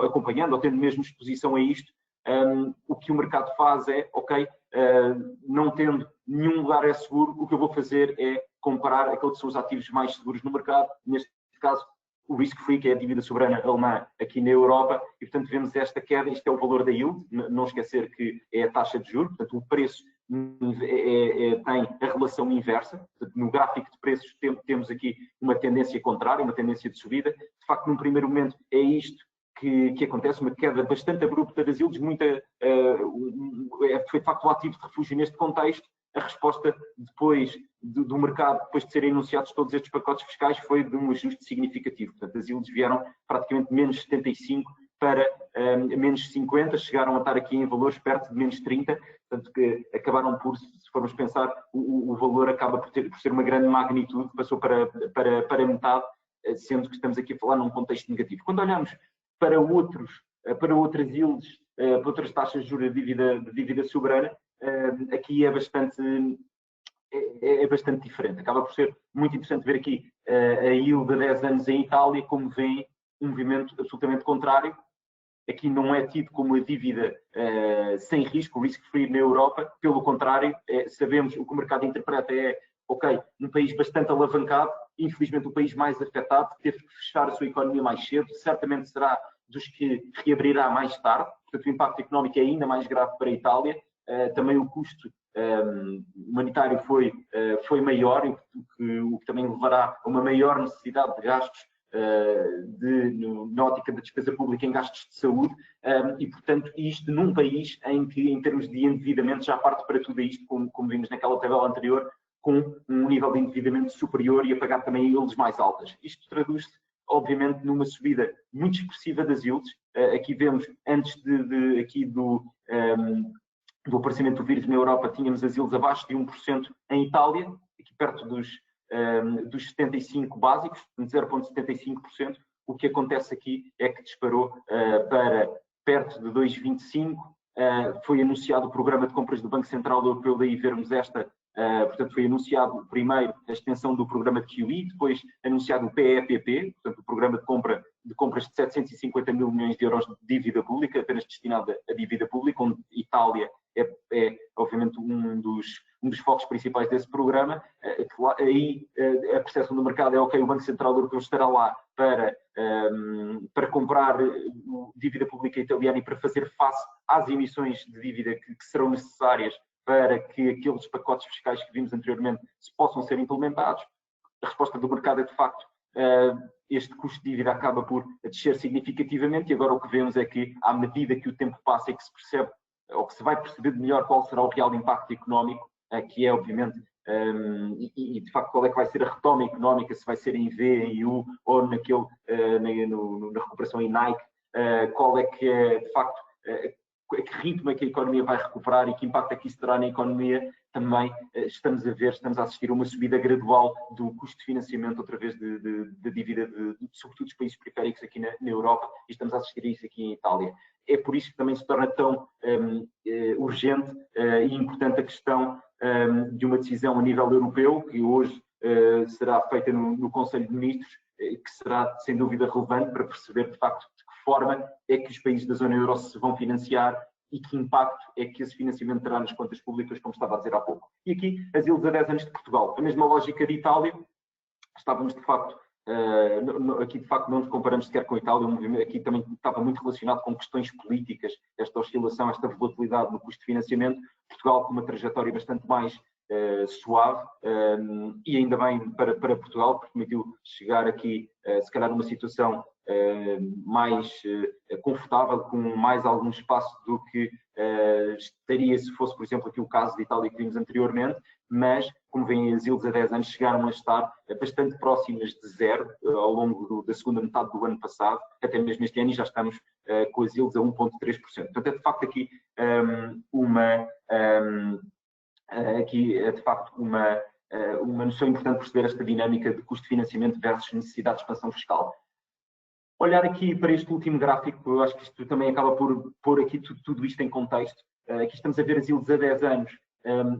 acompanhando ou tendo mesmo exposição a isto. O que o mercado faz é, ok, não tendo nenhum lugar é seguro, o que eu vou fazer é comparar aqueles que são os ativos mais seguros no mercado, neste caso o risk-free, que é a dívida soberana alemã aqui na Europa, e portanto vemos esta queda, isto é o valor da yield, não esquecer que é a taxa de juros, portanto o preço tem a relação inversa, portanto, no gráfico de preços temos aqui uma tendência contrária, uma tendência de subida, de facto num primeiro momento é isto que acontece, uma queda bastante abrupta das yields, foi de facto o ativo de refúgio neste contexto. A resposta depois do mercado, depois de serem anunciados todos estes pacotes fiscais, foi de um ajuste significativo. Portanto, as yields vieram praticamente menos 75 para menos 50, chegaram a estar aqui em valores perto de menos 30, portanto, que acabaram por, se formos pensar, o valor acaba por ser uma grande magnitude, passou para metade, sendo que estamos aqui a falar num contexto negativo. Quando olhamos para outras yields, para outras taxas de juros de dívida soberana, aqui é bastante diferente. Acaba por ser muito interessante ver aqui a yield de 10 anos em Itália, como vem um movimento absolutamente contrário. Aqui não é tido como a dívida sem risco, risk-free na Europa. Pelo contrário, sabemos o que o mercado interpreta ok, um país bastante alavancado, infelizmente o país mais afetado, que teve que fechar a sua economia mais cedo, certamente será dos que reabrirá mais tarde, portanto o impacto económico é ainda mais grave para a Itália, também o custo humanitário foi maior, o que também levará a uma maior necessidade de gastos na ótica da despesa pública em gastos de saúde, e portanto isto num país em que em termos de endividamento já parte para tudo isto, como vimos naquela tabela anterior, com um nível de endividamento superior e a pagar também yields mais altas. Isto traduz-se, obviamente, numa subida muito expressiva das yields. Aqui vemos, antes do aparecimento do vírus na Europa, tínhamos as yields abaixo de 1% em Itália, aqui perto dos 75 básicos, 0,75%. O que acontece aqui é que disparou para perto de 2,25%. Foi anunciado o programa de compras do Banco Central Europeu, daí vermos portanto, foi anunciado primeiro a extensão do programa de QE, depois anunciado o PEPP, portanto, o programa de compras de 750 mil milhões de euros de dívida pública, apenas destinado à dívida pública, onde Itália é obviamente, um dos focos principais desse programa. Aí a percepção do mercado é ok, o Banco Central Europeu estará lá para comprar dívida pública italiana e para fazer face às emissões de dívida que serão necessárias para que aqueles pacotes fiscais que vimos anteriormente possam ser implementados. A resposta do mercado é, de facto, este custo de dívida acaba por descer significativamente, e agora o que vemos é que, à medida que o tempo passa e que se percebe, ou que se vai perceber melhor qual será o real impacto económico, que é, obviamente, e de facto qual é que vai ser a retoma económica, se vai ser em V, em U, ou na recuperação em Nike, qual é que é, de facto, a que ritmo é que a economia vai recuperar e que impacto é que isso terá na economia, também estamos a assistir a uma subida gradual do custo de financiamento através de dívida, sobretudo dos países periféricos aqui na Europa, e estamos a assistir a isso aqui em Itália. É por isso que também se torna tão urgente e importante a questão de uma decisão a nível europeu, que hoje será feita no Conselho de Ministros, que será sem dúvida relevante para perceber de facto de que forma é que os países da zona euro se vão financiar e que impacto é que esse financiamento terá nas contas públicas, como estava a dizer há pouco. E aqui, as yields a 10 anos de Portugal. A mesma lógica de Itália, estávamos de facto, aqui de facto não nos comparamos sequer com a Itália, aqui também estava muito relacionado com questões políticas, esta oscilação, esta volatilidade no custo de financiamento. Portugal com uma trajetória bastante mais suave, e ainda bem para Portugal, porque permitiu chegar aqui, se calhar, numa situação mais confortável, com mais algum espaço do que estaria se fosse, por exemplo, aqui o caso de Itália que vimos anteriormente, mas, como veem, as yields a 10 anos chegaram a estar bastante próximas de zero ao longo da segunda metade do ano passado, até mesmo este ano, e já estamos com as yields a 1,3%. Portanto, é de facto aqui de facto uma noção importante perceber esta dinâmica de custo de financiamento versus necessidade de expansão fiscal. Olhar aqui para este último gráfico, eu acho que isto também acaba por pôr aqui tudo isto em contexto. Aqui estamos a ver as yields a 10 anos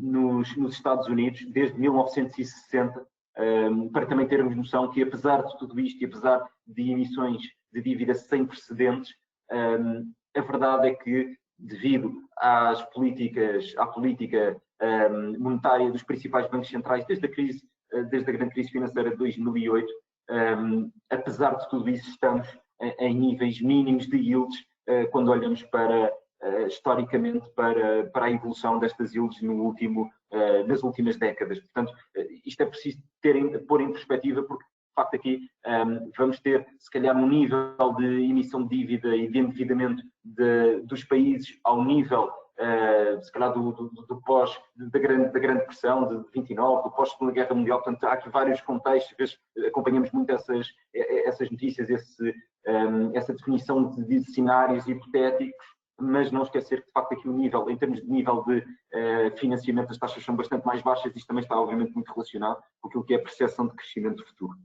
nos Estados Unidos, desde 1960, para também termos noção que, apesar de tudo isto e apesar de emissões de dívida sem precedentes, a verdade é que, devido à política monetária dos principais bancos centrais desde a grande crise financeira de 2008. Apesar de tudo isso, estamos em níveis mínimos de yields quando olhamos historicamente para a evolução destas yields nas últimas décadas. Portanto, isto é preciso pôr em perspectiva, porque de facto aqui vamos ter, se calhar, um nível de emissão de dívida e de endividamento dos países ao nível, se calhar, do pós, da grande depressão de 29, do pós-Segunda Guerra Mundial. Portanto, há aqui vários contextos, às vezes acompanhamos muito essas notícias, essa definição de cenários hipotéticos, mas não esquecer que, de facto, aqui o nível, em termos de nível de financiamento, as taxas são bastante mais baixas. Isto também está, obviamente, muito relacionado com aquilo que é a percepção de crescimento futuro.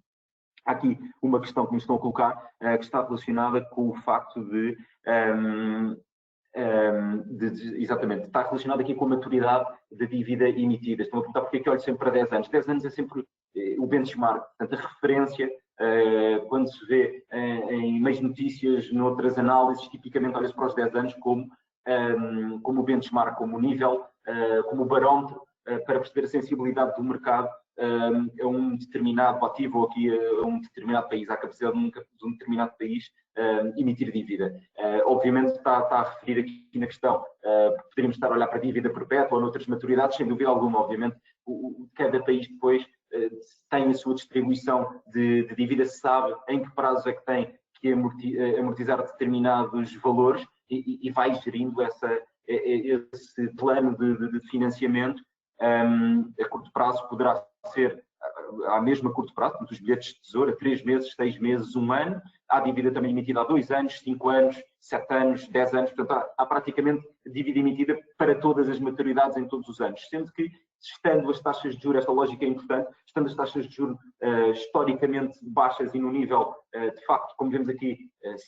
Há aqui uma questão que me estão a colocar, que está relacionada com o facto exatamente, está relacionado aqui com a maturidade da dívida emitida. Estão a perguntar porque é que olho sempre para 10 anos. 10 anos é sempre o benchmark, portanto, a referência. Quando se vê em meias notícias, noutras análises, tipicamente olha-se para os 10 anos como o benchmark, como o nível, como o barómetro para perceber a sensibilidade do mercado a um determinado ativo ou aqui a um determinado país, à capacidade de um determinado país emitir dívida. Obviamente está a referir aqui na questão, poderíamos estar a olhar para a dívida perpétua ou noutras maturidades, sem dúvida alguma. Obviamente, cada país depois tem a sua distribuição de dívida, se sabe em que prazo é que tem que amortizar determinados valores e vai gerindo esse plano de financiamento. A curto prazo poderá ser à mesma curto prazo, portanto, os bilhetes de tesouro a 3 meses, 6 meses, 1 ano. Há dívida também emitida há 2 anos, 5 anos, 7 anos, 10 anos. Portanto, há praticamente dívida emitida para todas as maturidades em todos os anos. Sendo que, estando as taxas de juros, esta lógica é importante, estando as taxas de juros historicamente baixas e no nível, de facto, como vemos aqui,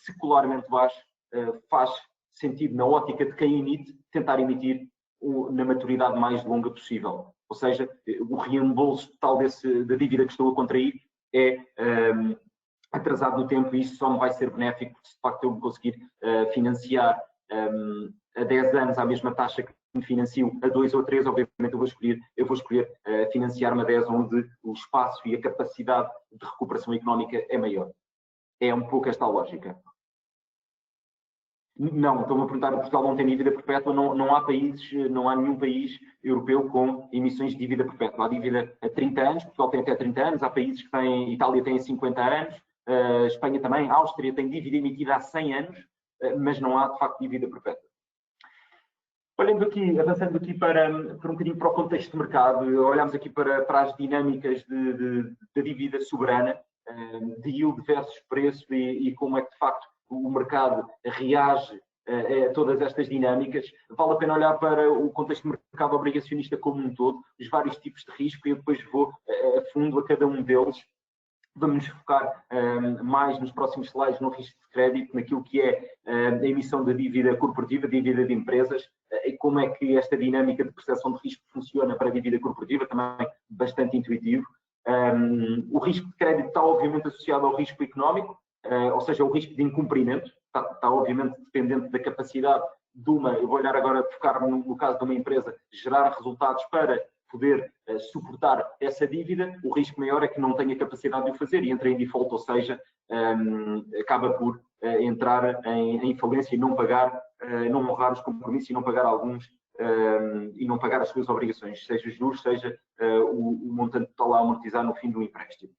secularmente baixo, faz sentido, na ótica de quem emite, tentar emitir na maturidade mais longa possível. Ou seja, o reembolso total da dívida que estou a contrair é atrasado no tempo, e isso só me vai ser benéfico se de facto eu me conseguir financiar a 10 anos à mesma taxa que me financio a 2 ou 3. Obviamente eu vou escolher financiar-me a 10, onde o espaço e a capacidade de recuperação económica é maior. É um pouco esta a lógica. Não, estou-me a perguntar, Portugal não tem dívida perpétua. Não há nenhum país europeu com emissões de dívida perpétua. Há dívida a 30 anos, Portugal tem até 30 anos, há países que têm, Itália tem 50 anos, Espanha também, Áustria tem dívida emitida há 100 anos, mas não há, de facto, dívida perpétua. Olhando aqui, avançando aqui para um bocadinho para o contexto de mercado, olhamos aqui para as dinâmicas da dívida soberana, de yield versus preço e como é que, de facto, o mercado reage a todas estas dinâmicas. Vale a pena olhar para o contexto de mercado obrigacionista como um todo, os vários tipos de risco, e eu depois vou a fundo a cada um deles. Vamos focar mais nos próximos slides no risco de crédito, naquilo que é a emissão da dívida corporativa, dívida de empresas, e como é que esta dinâmica de percepção de risco funciona para a dívida corporativa, também bastante intuitivo. O risco de crédito está obviamente associado ao risco económico, ou seja, o risco de incumprimento, está obviamente dependente da capacidade eu vou olhar agora, focar no caso de uma empresa, gerar resultados para poder suportar essa dívida. O risco maior é que não tenha capacidade de o fazer e entre em default, ou seja, acaba por entrar em falência e não pagar, não honrar os compromissos e não pagar alguns, e não pagar as suas obrigações, seja os juros, seja o montante total a amortizar no fim do empréstimo.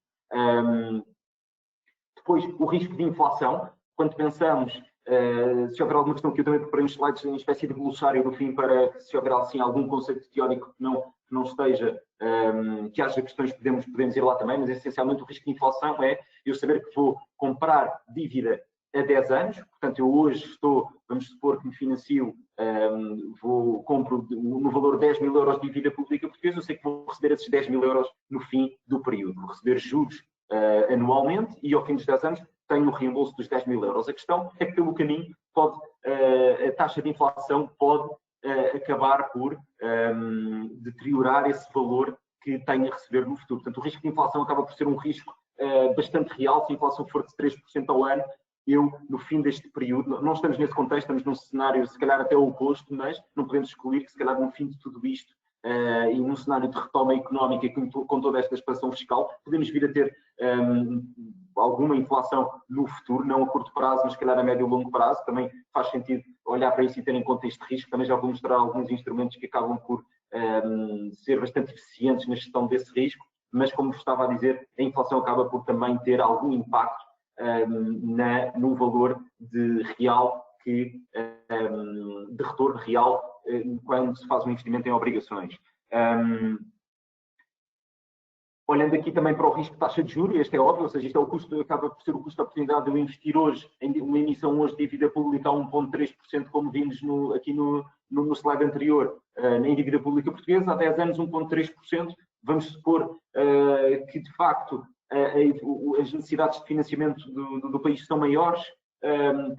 Depois, o risco de inflação. Quando pensamos, se houver alguma questão que eu também preparei uns slides em espécie de glossário no fim, para se houver assim algum conceito teórico que não esteja, que haja questões, podemos ir lá também, mas essencialmente o risco de inflação é eu saber que vou comprar dívida a 10 anos, portanto eu hoje vamos supor que me financio, compro no valor de 10 mil euros de dívida pública portuguesa, eu sei que vou receber esses 10 mil euros no fim do período, vou receber juros anualmente e ao fim dos 10 anos tenho o reembolso dos 10 mil euros. A questão é que pelo caminho a taxa de inflação pode acabar por deteriorar esse valor que tenho a receber no futuro. Portanto, o risco de inflação acaba por ser um risco bastante real. Se a inflação for de 3% ao ano, no fim deste período, não estamos nesse contexto, estamos num cenário se calhar até o oposto, mas não podemos excluir que se calhar no fim de tudo isto e num cenário de retoma económica com toda esta expansão fiscal, podemos vir a ter alguma inflação no futuro, não a curto prazo, mas se calhar a médio e longo prazo. Também faz sentido olhar para isso e ter em conta este risco. Também já vou mostrar alguns instrumentos que acabam por ser bastante eficientes na gestão desse risco, mas como vos estava a dizer, a inflação acaba por também ter algum impacto no valor de real de retorno real quando se faz um investimento em obrigações. Olhando aqui também para o risco de taxa de juros, este é óbvio, ou seja, isto é o custo, acaba por ser o custo de oportunidade de eu investir hoje em uma emissão hoje de dívida pública a 1,3%, como vimos aqui no slide anterior, em dívida pública portuguesa, há 10 anos 1,3%. Vamos supor que, de facto, as necessidades de financiamento do país são maiores,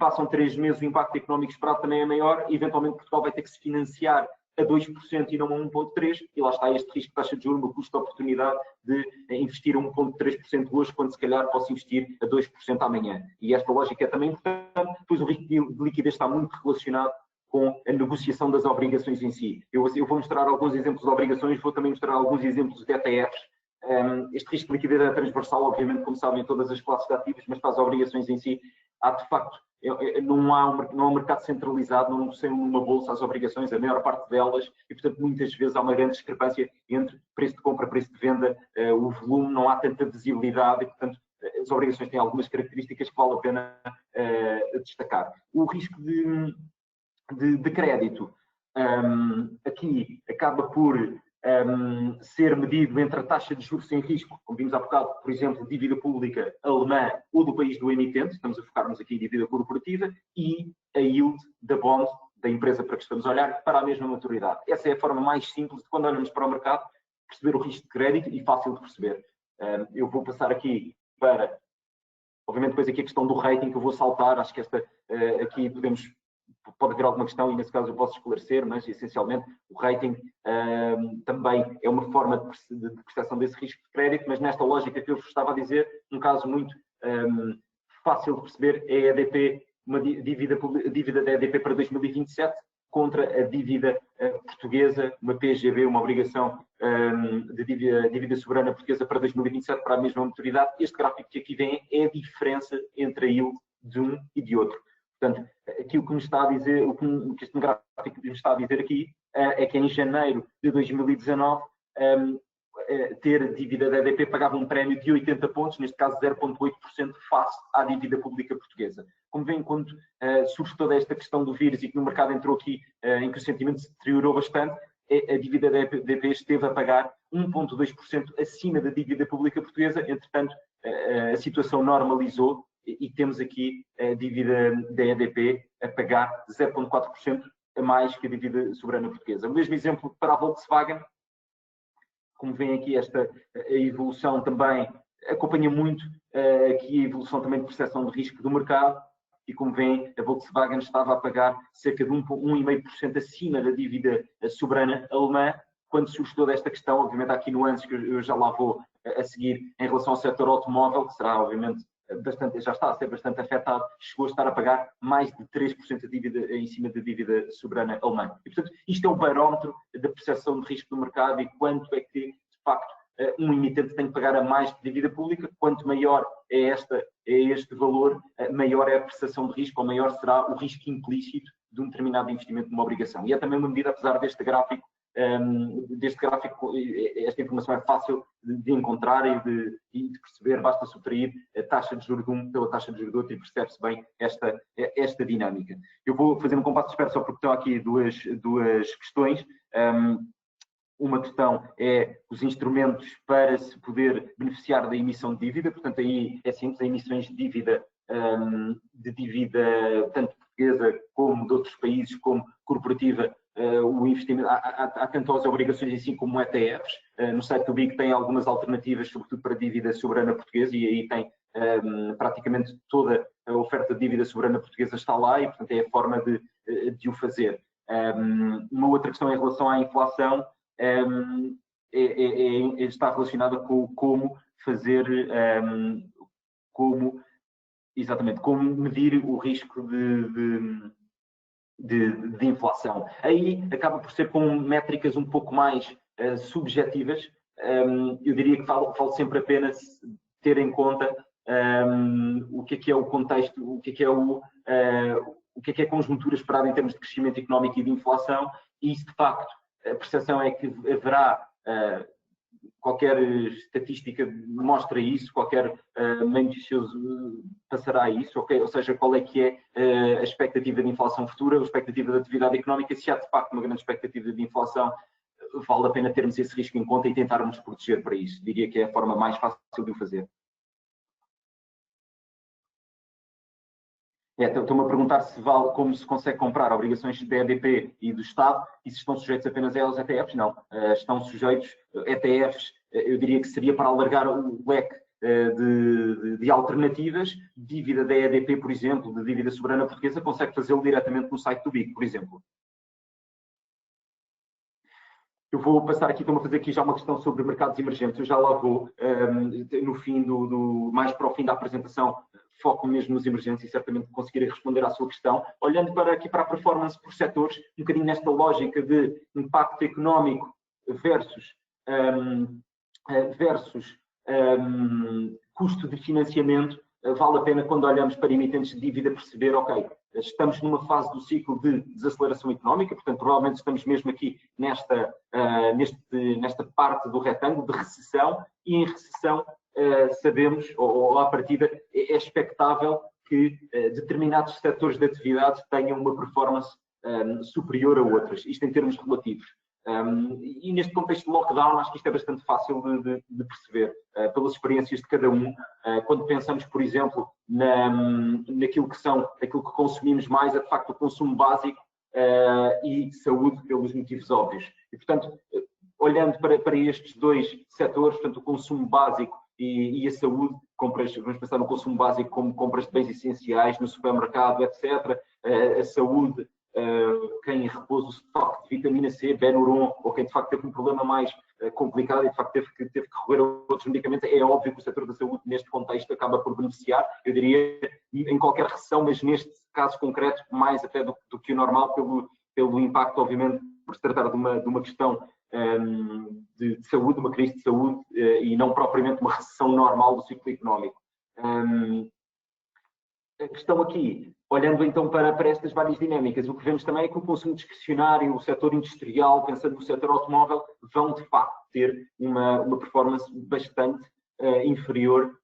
passam 3 meses, o impacto económico esperado também é maior, e eventualmente Portugal vai ter que se financiar a 2% e não a 1,3%, e lá está este risco de taxa de juros, o custo de oportunidade de investir a 1,3% hoje, quando se calhar posso investir a 2% amanhã. E esta lógica é também importante, pois o risco de liquidez está muito relacionado com a negociação das obrigações em si. Eu vou mostrar alguns exemplos de obrigações, vou também mostrar alguns exemplos de ETFs. Este risco de liquidez é transversal, obviamente, como sabem, em todas as classes de ativos, mas para as obrigações em si, há de facto, não há um mercado centralizado, não sei numa bolsa as obrigações, a maior parte delas, e portanto muitas vezes há uma grande discrepância entre preço de compra e preço de venda, o volume, não há tanta visibilidade e portanto as obrigações têm algumas características que vale a pena destacar. O risco de crédito aqui acaba por ser medido entre a taxa de juros sem risco, como vimos há bocado, por exemplo, dívida pública alemã ou do país do emitente, estamos a focar-nos aqui em dívida corporativa, e a yield da bond da empresa para que estamos a olhar para a mesma maturidade. Essa é a forma mais simples de, quando olhamos para o mercado, perceber o risco de crédito e fácil de perceber. Eu vou passar aqui para, obviamente, depois aqui a questão do rating, que eu vou saltar, acho que esta aqui pode haver alguma questão e nesse caso eu posso esclarecer, mas essencialmente o rating também é uma forma de percepção desse risco de crédito, mas nesta lógica que eu vos estava a dizer, um caso muito fácil de perceber é a EDP, uma dívida da EDP para 2027 contra a dívida portuguesa, uma PGB, uma obrigação de dívida soberana portuguesa para 2027 para a mesma maturidade. Este gráfico que aqui vem é a diferença entre a yield de um e de outro. Portanto, aqui o que me está a dizer, o que este gráfico me está a dizer aqui, é que em janeiro de 2019, ter dívida da EDP pagava um prémio de 80 pontos, neste caso 0,8% face à dívida pública portuguesa. Como veem, quando surge toda esta questão do vírus e que no mercado entrou aqui, em que o sentimento se deteriorou bastante, a dívida da EDP esteve a pagar 1,2% acima da dívida pública portuguesa. Entretanto, a situação normalizou e temos aqui a dívida da EDP a pagar 0,4% a mais que a dívida soberana portuguesa. O mesmo exemplo para a Volkswagen. Como veem aqui, a evolução também acompanha muito aqui a evolução também de percepção de risco do mercado, e como veem, a Volkswagen estava a pagar cerca de 1,5% acima da dívida soberana alemã. Quando surge toda esta questão, obviamente há aqui nuances que eu já lá vou a seguir em relação ao setor automóvel, que será obviamente já está a ser bastante afetado, chegou a estar a pagar mais de 3% de dívida em cima da dívida soberana alemã. E, portanto, isto é o barómetro da percepção de risco do mercado e quanto é que, de facto, um emitente tem que pagar a mais de dívida pública. Quanto maior é este valor, maior é a percepção de risco, ou maior será o risco implícito de um determinado investimento numa obrigação. E é também uma medida, apesar deste gráfico, esta informação é fácil de encontrar e de perceber, basta subtrair a taxa de juros de um pela taxa de juros do outro e percebe-se bem esta dinâmica. Eu vou fazer um compasso de espera só porque estão aqui duas questões. Uma questão é os instrumentos para se poder beneficiar da emissão de dívida, portanto aí é simples, emissões de dívida tanto portuguesa como de outros países, como corporativa. O investimento, há tanto as obrigações em si como ETFs. No site do BIC tem algumas alternativas, sobretudo para dívida soberana portuguesa, e aí tem praticamente toda a oferta de dívida soberana portuguesa está lá, e portanto é a forma de o fazer. Uma outra questão em relação à inflação está relacionada com como fazer, como medir o risco de inflação. Aí acaba por ser com métricas um pouco mais subjetivas. Eu diria que vale sempre a pena ter em conta o que é o contexto, o que é a conjuntura esperada em termos de crescimento económico e de inflação, e isso, de facto, a percepção é que haverá qualquer estatística mostra isso, qualquer meio noticioso passará isso, okay? Ou seja, qual é que é a expectativa de inflação futura, a expectativa de atividade económica, se há de facto uma grande expectativa de inflação, vale a pena termos esse risco em conta e tentarmos proteger para isso. Diria que é a forma mais fácil de o fazer. Estou-me a perguntar se vale, como se consegue comprar obrigações da EDP e do Estado e se estão sujeitos apenas a elas ETFs. Não, estão sujeitos ETFs, eu diria que seria para alargar o leque de alternativas. Dívida da EDP, por exemplo, de dívida soberana portuguesa, consegue fazê-lo diretamente no site do BIC, por exemplo. Eu vou passar aqui, estou-me a fazer aqui já uma questão sobre mercados emergentes. Eu já lá vou, no fim mais para o fim da apresentação, foco mesmo nos emergentes e certamente conseguirei responder à sua questão. Olhando aqui para a performance por setores, um bocadinho nesta lógica de impacto económico versus custo de financiamento, vale a pena, quando olhamos para emitentes de dívida, perceber, ok, estamos numa fase do ciclo de desaceleração económica, portanto, provavelmente estamos mesmo aqui nesta parte do retângulo de recessão, e em recessão sabemos, ou à partida, é expectável que determinados setores de atividade tenham uma performance superior a outras, isto em termos relativos. E neste contexto de lockdown, acho que isto é bastante fácil de perceber, pelas experiências de cada um. Quando pensamos, por exemplo, naquilo que consumimos mais, é de facto o consumo básico e saúde, pelos motivos óbvios. E, portanto, olhando para estes dois setores, portanto, o consumo básico e a saúde, vamos pensar no consumo básico como compras de bens essenciais no supermercado, etc. A saúde, quem repousa o estoque de vitamina C, Benuron, ou quem de facto teve um problema mais complicado e de facto teve que recorrer a outros medicamentos, é óbvio que o setor da saúde neste contexto acaba por beneficiar, eu diria, em qualquer recessão, mas neste caso concreto, mais até do que o normal, pelo impacto, obviamente, por se tratar de uma questão de saúde, uma crise de saúde, e não propriamente uma recessão normal do ciclo económico. A questão aqui, olhando então para estas várias dinâmicas, o que vemos também é que o consumo discricionário, o setor industrial, pensando no setor automóvel, vão de facto ter uma performance bastante inferior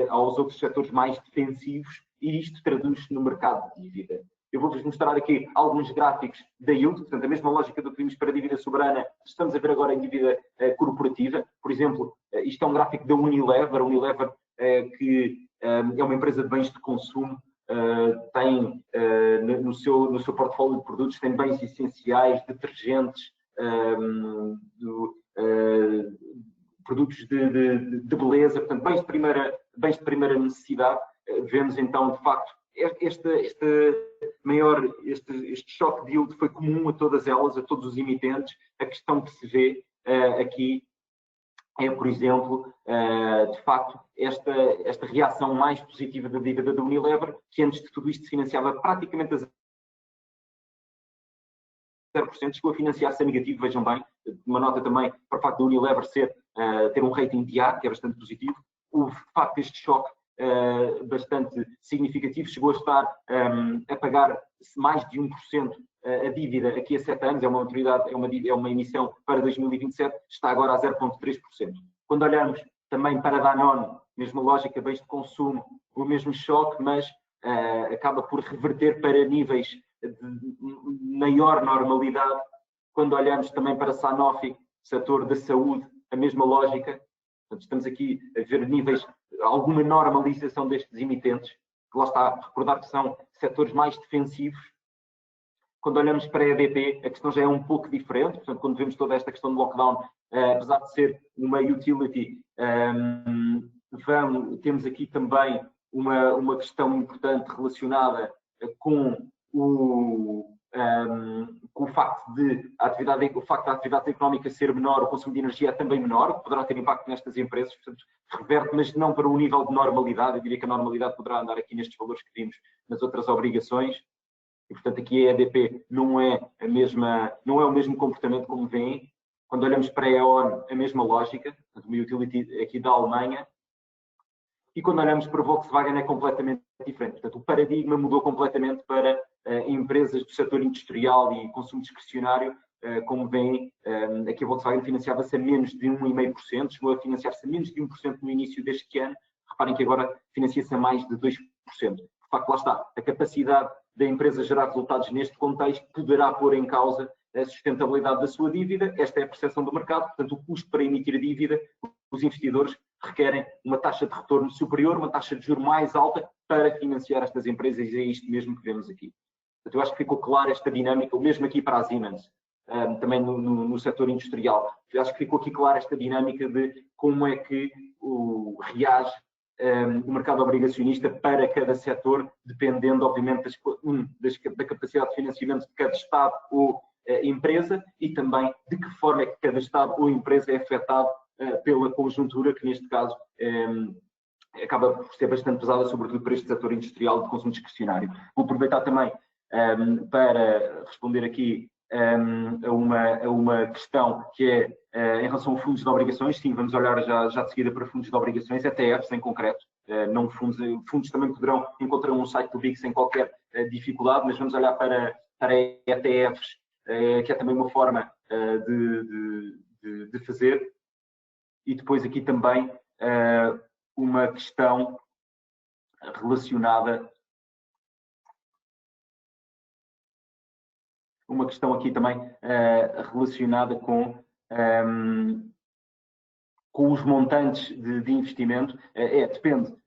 aos outros setores mais defensivos, e isto traduz-se no mercado de dívida. Eu vou-vos mostrar aqui alguns gráficos da yield, portanto, a mesma lógica do que vimos para a dívida soberana, estamos a ver agora em dívida corporativa. Por exemplo, isto é um gráfico da Unilever, que é uma empresa de bens de consumo, tem no seu portfólio de produtos, tem bens essenciais, detergentes, produtos de beleza, portanto, bens de primeira necessidade. Vemos então, de facto, este choque de yield foi comum a todas elas, a todos os emitentes. A questão que se vê aqui é, por exemplo, de facto, esta reação mais positiva da dívida da Unilever, que antes de tudo isto se financiava praticamente a 0%, chegou a financiar-se a negativo, vejam bem, uma nota também para o facto da Unilever ter um rating de A, que é bastante positivo. Houve, de facto, este choque bastante significativo, chegou a estar a pagar mais de 1% a dívida aqui a 7 anos, é uma maturidade, é uma emissão para 2027, está agora a 0,3%. Quando olhamos também para a Danone, mesma lógica, bens de consumo, o mesmo choque, mas acaba por reverter para níveis de maior normalidade. Quando olhamos também para a Sanofi, setor da saúde, a mesma lógica. Portanto, estamos aqui a ver níveis, alguma normalização destes emitentes, que lá está, recordar que são setores mais defensivos. Quando olhamos para a EDP, a questão já é um pouco diferente, portanto, quando vemos toda esta questão de lockdown, apesar de ser uma utility, temos aqui também uma questão importante relacionada com o facto da atividade económica ser menor, o consumo de energia é também menor, que poderá ter impacto nestas empresas, portanto, reverte, mas não para um nível de normalidade. Eu diria que a normalidade poderá andar aqui nestes valores que vimos nas outras obrigações. e portanto aqui a EDP não é o mesmo comportamento como vem. Quando olhamos para a E.ON, a mesma lógica, uma utility aqui da Alemanha, e quando olhamos para a Volkswagen é completamente diferente. Portanto, o paradigma mudou completamente para empresas do setor industrial e consumo discricionário. Como veem, aqui a Volkswagen financiava-se a menos de 1,5%, chegou a financiar-se a menos de 1% no início deste ano. Reparem que agora financia-se a mais de 2%. De facto, lá está, a capacidade da empresa gerar resultados neste contexto poderá pôr em causa a sustentabilidade da sua dívida. Esta é a percepção do mercado, portanto, o custo para emitir a dívida, os investidores requerem uma taxa de retorno superior, uma taxa de juros mais alta para financiar estas empresas, e é isto mesmo que vemos aqui. Portanto, eu acho que ficou clara esta dinâmica, o mesmo aqui para a Siemens, também no setor industrial. Eu acho que ficou aqui clara esta dinâmica de como é que reage o mercado obrigacionista para cada setor, dependendo, obviamente, da capacidade de financiamento de cada Estado ou empresa, e também de que forma é que cada Estado ou empresa é afetado pela conjuntura, que neste caso acaba por ser bastante pesada, sobretudo para este setor industrial de consumo discricionário. Vou aproveitar também para responder aqui a uma questão que é em relação a fundos de obrigações. Sim, vamos olhar já de seguida para fundos de obrigações, ETFs em concreto, não fundos também poderão encontrar um site do BIC sem qualquer dificuldade, mas vamos olhar para ETFs, que é também uma forma de fazer. E depois aqui também uma questão relacionada, com os montantes de investimento. Depende.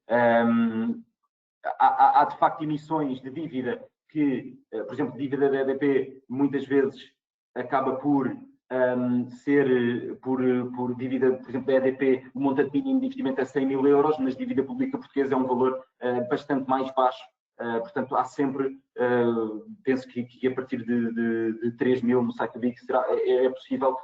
Há de facto emissões de dívida que, por exemplo, dívida da EDP muitas vezes acaba por ser por dívida, por exemplo, da EDP, o montante mínimo de investimento é 100 mil euros, mas dívida pública portuguesa é um valor bastante mais baixo. Portanto, há sempre, penso que a partir de 3 mil no site do BIC é possível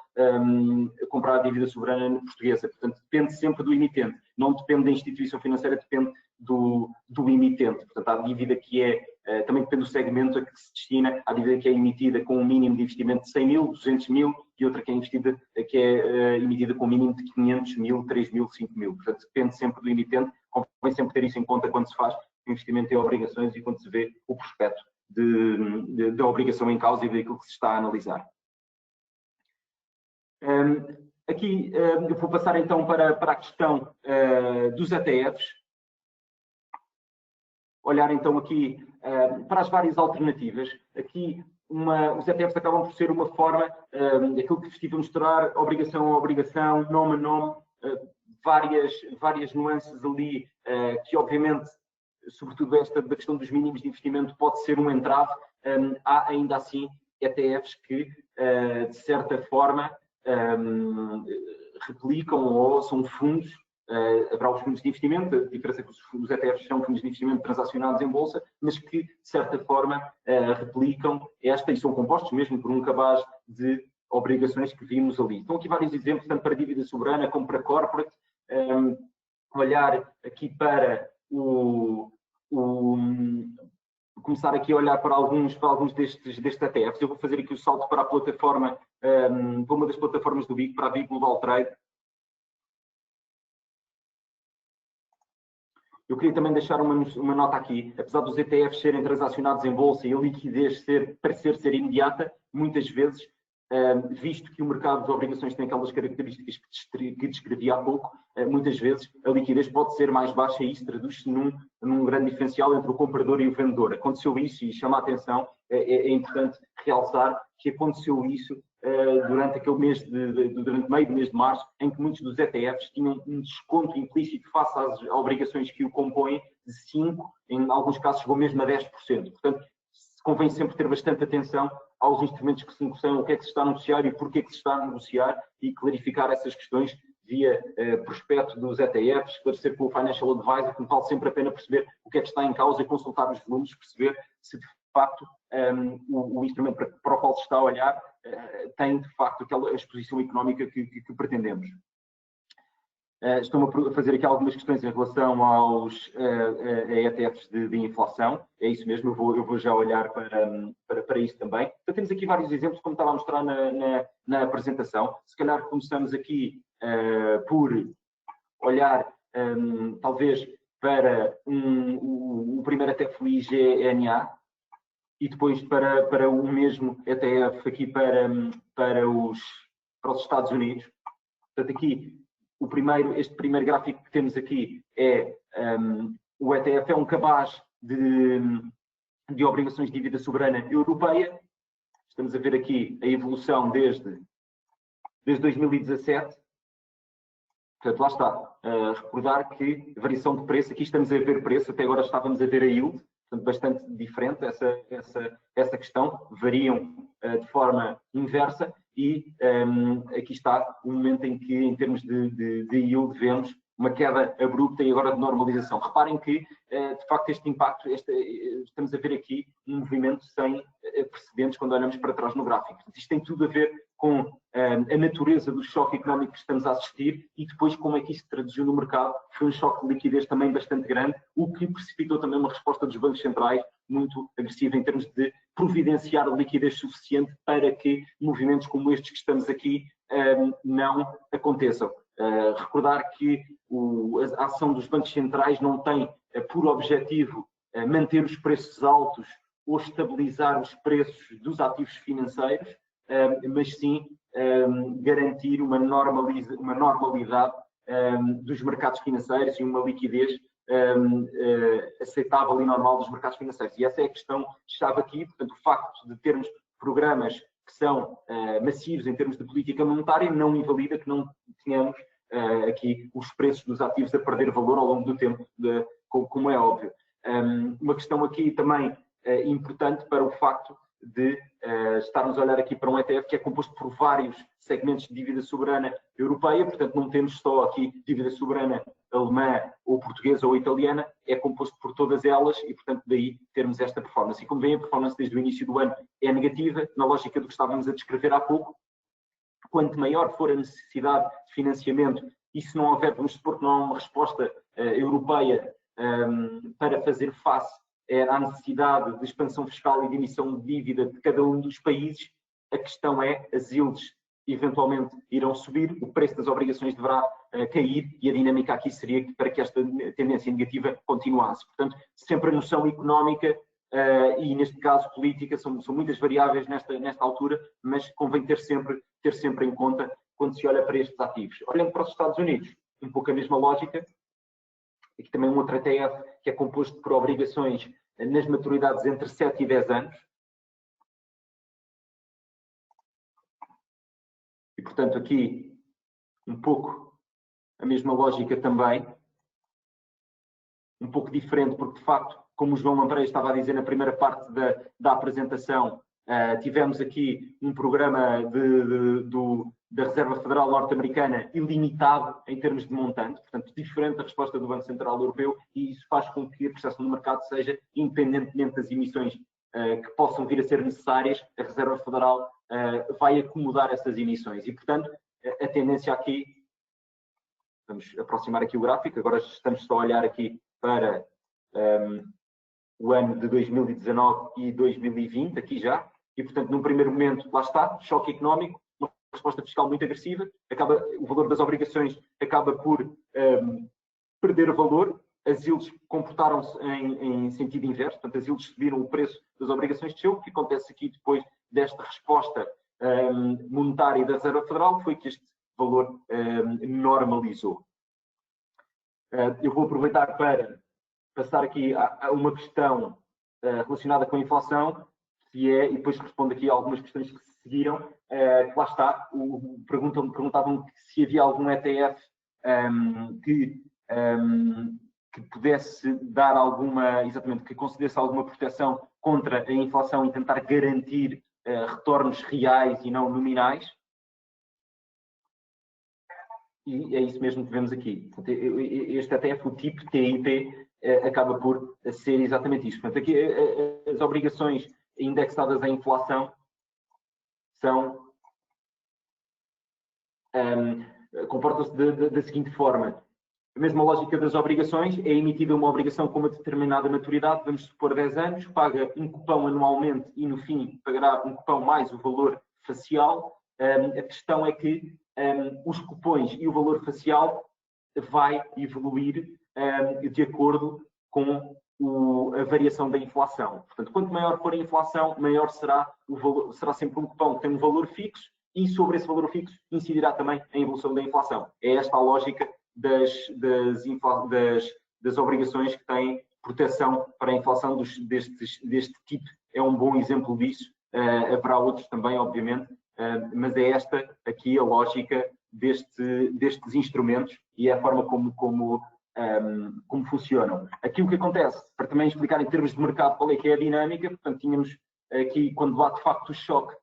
comprar a dívida soberana portuguesa. Portanto, depende sempre do emitente, não depende da instituição financeira, depende do emitente. Portanto, há dívida que também depende do segmento a que se destina, há dívida que é emitida com um mínimo de investimento de 100 mil, 200 mil, e outra que é emitida com um mínimo de 500 mil, 3 mil, 5 mil. Portanto, depende sempre do emitente, convém sempre ter isso em conta quando se faz investimento em obrigações e quando se vê o prospecto da obrigação em causa e daquilo que se está a analisar. Aqui eu vou passar então para a questão dos ETFs. Olhar então aqui para as várias alternativas. Aqui os ETFs acabam por ser uma forma daquilo que estive a mostrar, obrigação a obrigação, nome a nome, várias nuances ali que obviamente, sobretudo esta da questão dos mínimos de investimento, pode ser um entrave. Há ainda assim ETFs que, de certa forma, replicam ou são fundos, haverá os fundos de investimento, a diferença é que os ETFs são fundos de investimento transacionados em bolsa, mas que, de certa forma, replicam esta e são compostos mesmo por um cabaz de obrigações que vimos ali. Estão aqui vários exemplos, tanto para dívida soberana como para corporate. Olhar aqui para começar aqui a olhar para alguns destes ETFs. Eu vou fazer aqui o salto para a plataforma, para uma das plataformas do BIC, para a BIC Global Trade. Eu queria também deixar uma nota aqui. Apesar dos ETFs serem transacionados em bolsa e a liquidez parecer ser imediata, muitas vezes, visto que o mercado de obrigações tem aquelas características que descrevi há pouco, muitas vezes a liquidez pode ser mais baixa e isso traduz-se num grande diferencial entre o comprador e o vendedor. Aconteceu isso e chama a atenção, é importante realçar que aconteceu isso durante aquele mês, durante meio do mês de março, em que muitos dos ETFs tinham um desconto implícito face às obrigações que o compõem de 5%, em alguns casos chegou mesmo a 10%. Portanto, convém sempre ter bastante atenção aos instrumentos que se negociam, o que é que se está a negociar e porquê que se está a negociar, e clarificar essas questões via prospecto dos ETFs, esclarecer com o Financial Advisor, que me vale sempre a pena perceber o que é que está em causa e consultar os volumes, perceber se de facto o instrumento para o qual se está a olhar tem de facto aquela exposição económica que pretendemos. Estão a fazer aqui algumas questões em relação aos ETFs de inflação. É isso mesmo, eu vou já olhar para isso também. Então, temos aqui vários exemplos, como estava a mostrar na apresentação. Se calhar começamos aqui por olhar, talvez, para o primeiro ETF, o IGNA, e depois para o mesmo ETF aqui para os Estados Unidos. Portanto, aqui, este primeiro gráfico que temos aqui é o ETF é um cabaz de obrigações de dívida soberana europeia. Estamos a ver aqui a evolução desde 2017. Portanto, lá está. Recordar que a variação de preço, aqui estamos a ver preço, até agora estávamos a ver a yield, portanto, bastante diferente essa questão, variam de forma inversa e aqui está o momento em que, em termos de yield, vemos uma queda abrupta e agora de normalização. Reparem que, de facto, este impacto, estamos a ver aqui um movimento sem precedentes quando olhamos para trás no gráfico. Isto tem tudo a ver com a natureza do choque económico que estamos a assistir e depois como é que isso se traduziu no mercado. Foi um choque de liquidez também bastante grande, o que precipitou também uma resposta dos bancos centrais muito agressiva em termos de providenciar liquidez suficiente para que movimentos como estes que estamos aqui não aconteçam. Recordar que a ação dos bancos centrais não tem por objetivo manter os preços altos ou estabilizar os preços dos ativos financeiros, mas sim garantir uma normalidade dos mercados financeiros e uma liquidez aceitável e normal dos mercados financeiros. E essa é a questão-chave aqui. Portanto, o facto de termos programas que são massivos em termos de política monetária não invalida que não tenhamos aqui os preços dos ativos a perder valor ao longo do tempo, como é óbvio. Uma questão aqui também importante para o facto de estarmos a olhar aqui para um ETF que é composto por vários segmentos de dívida soberana europeia, portanto não temos só aqui dívida soberana alemã ou portuguesa ou italiana, é composto por todas elas e portanto daí termos esta performance. E como veem, a performance desde o início do ano é negativa, na lógica do que estávamos a descrever há pouco. Quanto maior for a necessidade de financiamento e se não houver, vamos supor que não há uma resposta europeia para fazer face à necessidade de expansão fiscal e de emissão de dívida de cada um dos países, a questão é, as yields eventualmente irão subir, o preço das obrigações deverá cair e a dinâmica aqui seria para que esta tendência negativa continuasse. Portanto, sempre a noção económica e, neste caso, política, são muitas variáveis nesta altura, mas convém ter sempre em conta quando se olha para estes ativos. Olhando para os Estados Unidos, um pouco a mesma lógica. Aqui também um outro ETF que é composto por obrigações nas maturidades entre 7 e 10 anos. E, portanto, aqui um pouco a mesma lógica também. Um pouco diferente, porque, de facto, como o João Lampreia estava a dizer na primeira parte da apresentação, tivemos aqui um programa da Reserva Federal Norte-Americana ilimitado em termos de montante, portanto, diferente da resposta do Banco Central Europeu, e isso faz com que a percepção do mercado seja, independentemente das emissões que possam vir a ser necessárias, a Reserva Federal vai acomodar essas emissões. E, portanto, a tendência aqui, vamos aproximar aqui o gráfico, agora estamos só a olhar aqui para o ano de 2019 e 2020, aqui já, e, portanto, num primeiro momento, lá está, choque económico, uma resposta fiscal muito agressiva, o valor das obrigações acaba por perder valor, as yields comportaram-se em sentido inverso, portanto, as yields subiram, o preço das obrigações desceu. O que acontece aqui depois desta resposta monetária da Reserva Federal foi que este valor normalizou. Eu vou aproveitar para passar aqui a uma questão relacionada com a inflação, que é, e depois respondo aqui a algumas questões que se seguiram, que lá está, perguntavam se havia algum ETF que pudesse dar exatamente, que concedesse alguma proteção contra a inflação e tentar garantir retornos reais e não nominais. E é isso mesmo que vemos aqui. Este ETF, o tipo TIP, acaba por ser exatamente isto. Portanto, aqui as obrigações indexadas à inflação são comportam-se da seguinte forma. A mesma lógica das obrigações, é emitida uma obrigação com uma determinada maturidade, vamos supor 10 anos, paga um cupão anualmente e no fim pagará um cupão mais o valor facial. A questão é que os cupons e o valor facial vai evoluir de acordo com a variação da inflação. Portanto, quanto maior for a inflação, maior será o valor, será sempre um cupom que tem um valor fixo e sobre esse valor fixo incidirá também a evolução da inflação. É esta a lógica das obrigações que têm proteção para a inflação deste tipo. É um bom exemplo disso. Haverá outros também, obviamente, mas é esta aqui a lógica destes instrumentos e é a forma como funcionam. Aqui o que acontece, para também explicar em termos de mercado qual é que é a dinâmica, portanto, tínhamos aqui, quando há de facto o choque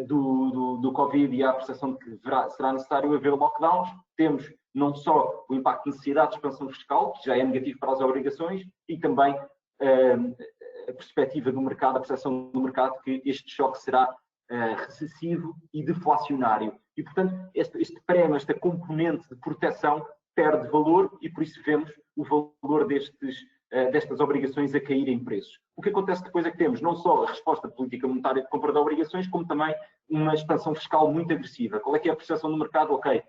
do Covid e há a percepção de que será necessário haver lockdowns, temos não só o impacto de necessidade de expansão fiscal, que já é negativo para as obrigações, e também a perspectiva do mercado, a percepção do mercado que este choque será recessivo e deflacionário. E, portanto, este prémio, esta componente de proteção perde valor e por isso vemos o valor destas obrigações a cair em preços. O que acontece depois é que temos não só a resposta da política monetária de compra de obrigações, como também uma expansão fiscal muito agressiva. Qual é que é a percepção do mercado? Ok,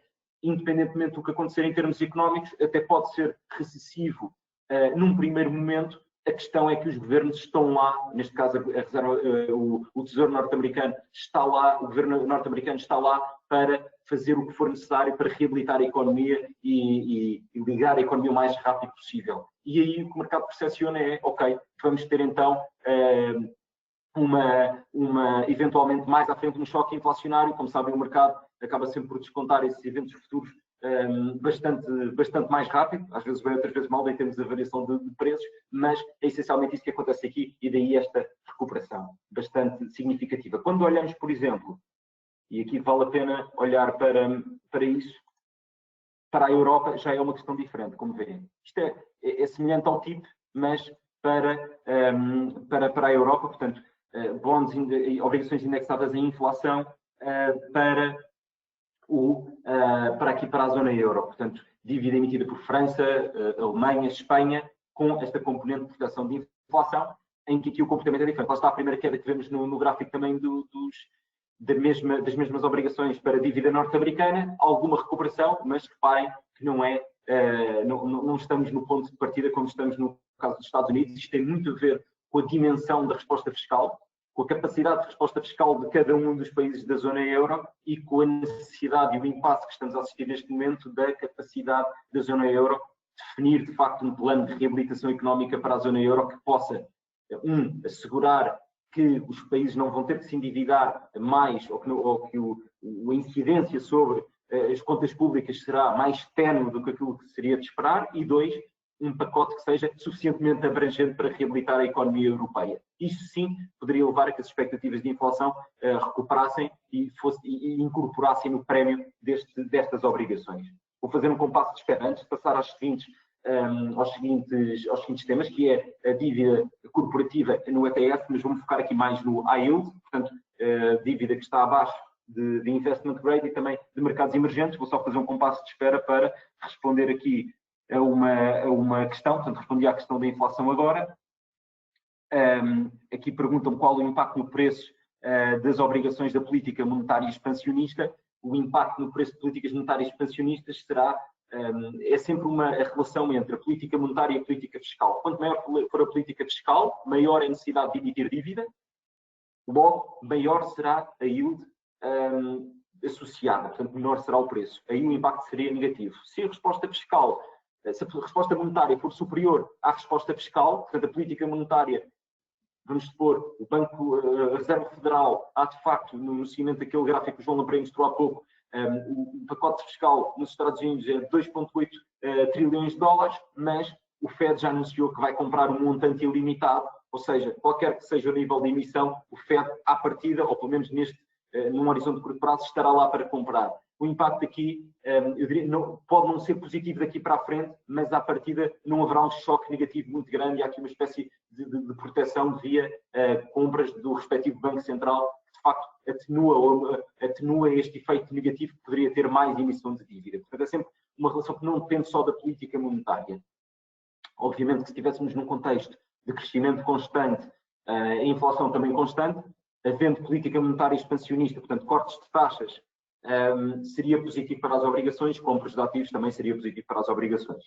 independentemente do que acontecer em termos económicos, até pode ser recessivo num primeiro momento. A questão é que os governos estão lá, neste caso o Tesouro norte-americano está lá, o governo norte-americano está lá para fazer o que for necessário para reabilitar a economia e ligar a economia o mais rápido possível. E aí o que o mercado percepciona é, ok, vamos ter então eventualmente mais à frente um choque inflacionário. Como sabem, o mercado acaba sempre por descontar esses eventos futuros bastante mais rápido, às vezes bem, outras vezes mal, em termos de variação de preços, mas é essencialmente isso que acontece aqui e daí esta recuperação bastante significativa. Quando olhamos, por exemplo, e aqui vale a pena olhar para isso, para a Europa já é uma questão diferente, como verem. Isto é semelhante ao TIP, mas para a Europa, portanto, bonds, obrigações indexadas em inflação para a zona euro. Portanto, dívida emitida por França, Alemanha, Espanha, com esta componente de proteção de inflação, em que aqui o comportamento é diferente. Lá está a primeira queda que vemos no gráfico também das mesmas obrigações para a dívida norte-americana, alguma recuperação, mas reparem que não estamos no ponto de partida como estamos no caso dos Estados Unidos. Isto tem muito a ver com a dimensão da resposta fiscal, com a capacidade de resposta fiscal de cada um dos países da zona euro e com a necessidade e o impasse que estamos a assistir neste momento da capacidade da zona euro definir, de facto, um plano de reabilitação económica para a zona euro que possa, assegurar que os países não vão ter que se endividar mais ou que a incidência sobre as contas públicas será mais ténue do que aquilo que seria de esperar, e 2, um pacote que seja suficientemente abrangente para reabilitar a economia europeia. Isso sim poderia levar a que as expectativas de inflação recuperassem e incorporassem no prémio destas obrigações. Vou fazer um compasso de espera antes de passar aos seguintes temas, que é a dívida corporativa no ETF, mas vamos focar aqui mais no high yield, portanto, dívida que está abaixo de investment grade e também de mercados emergentes. Vou só fazer um compasso de espera para responder aqui a uma questão, portanto, respondi à questão da inflação agora. Aqui perguntam qual o impacto no preço das obrigações da política monetária expansionista. O impacto no preço de políticas monetárias expansionistas é sempre a relação entre a política monetária e a política fiscal. Quanto maior for a política fiscal, maior é a necessidade de emitir dívida, logo maior será a yield associada, portanto menor será o preço. Aí o impacto seria negativo. Se a resposta monetária for superior à resposta fiscal, portanto a política monetária, vamos supor, a Reserva Federal há de facto, no seguimento daquele gráfico que o João Lampreia mostrou há pouco, o pacote fiscal nos Estados Unidos é de 2,8 trilhões de dólares, mas o Fed já anunciou que vai comprar um montante ilimitado, ou seja, qualquer que seja o nível de emissão, o Fed, à partida, ou pelo menos num horizonte de curto prazo, estará lá para comprar. O impacto aqui, eu diria, pode não ser positivo daqui para a frente, mas à partida não haverá um choque negativo muito grande e há aqui uma espécie de proteção via compras do respectivo Banco Central de facto atenua este efeito negativo que poderia ter mais emissão de dívida. Portanto, é sempre uma relação que não depende só da política monetária. Obviamente que se estivéssemos num contexto de crescimento constante, a inflação também constante, havendo política monetária expansionista, portanto, cortes de taxas, seria positivo para as obrigações, compras de ativos também seria positivo para as obrigações.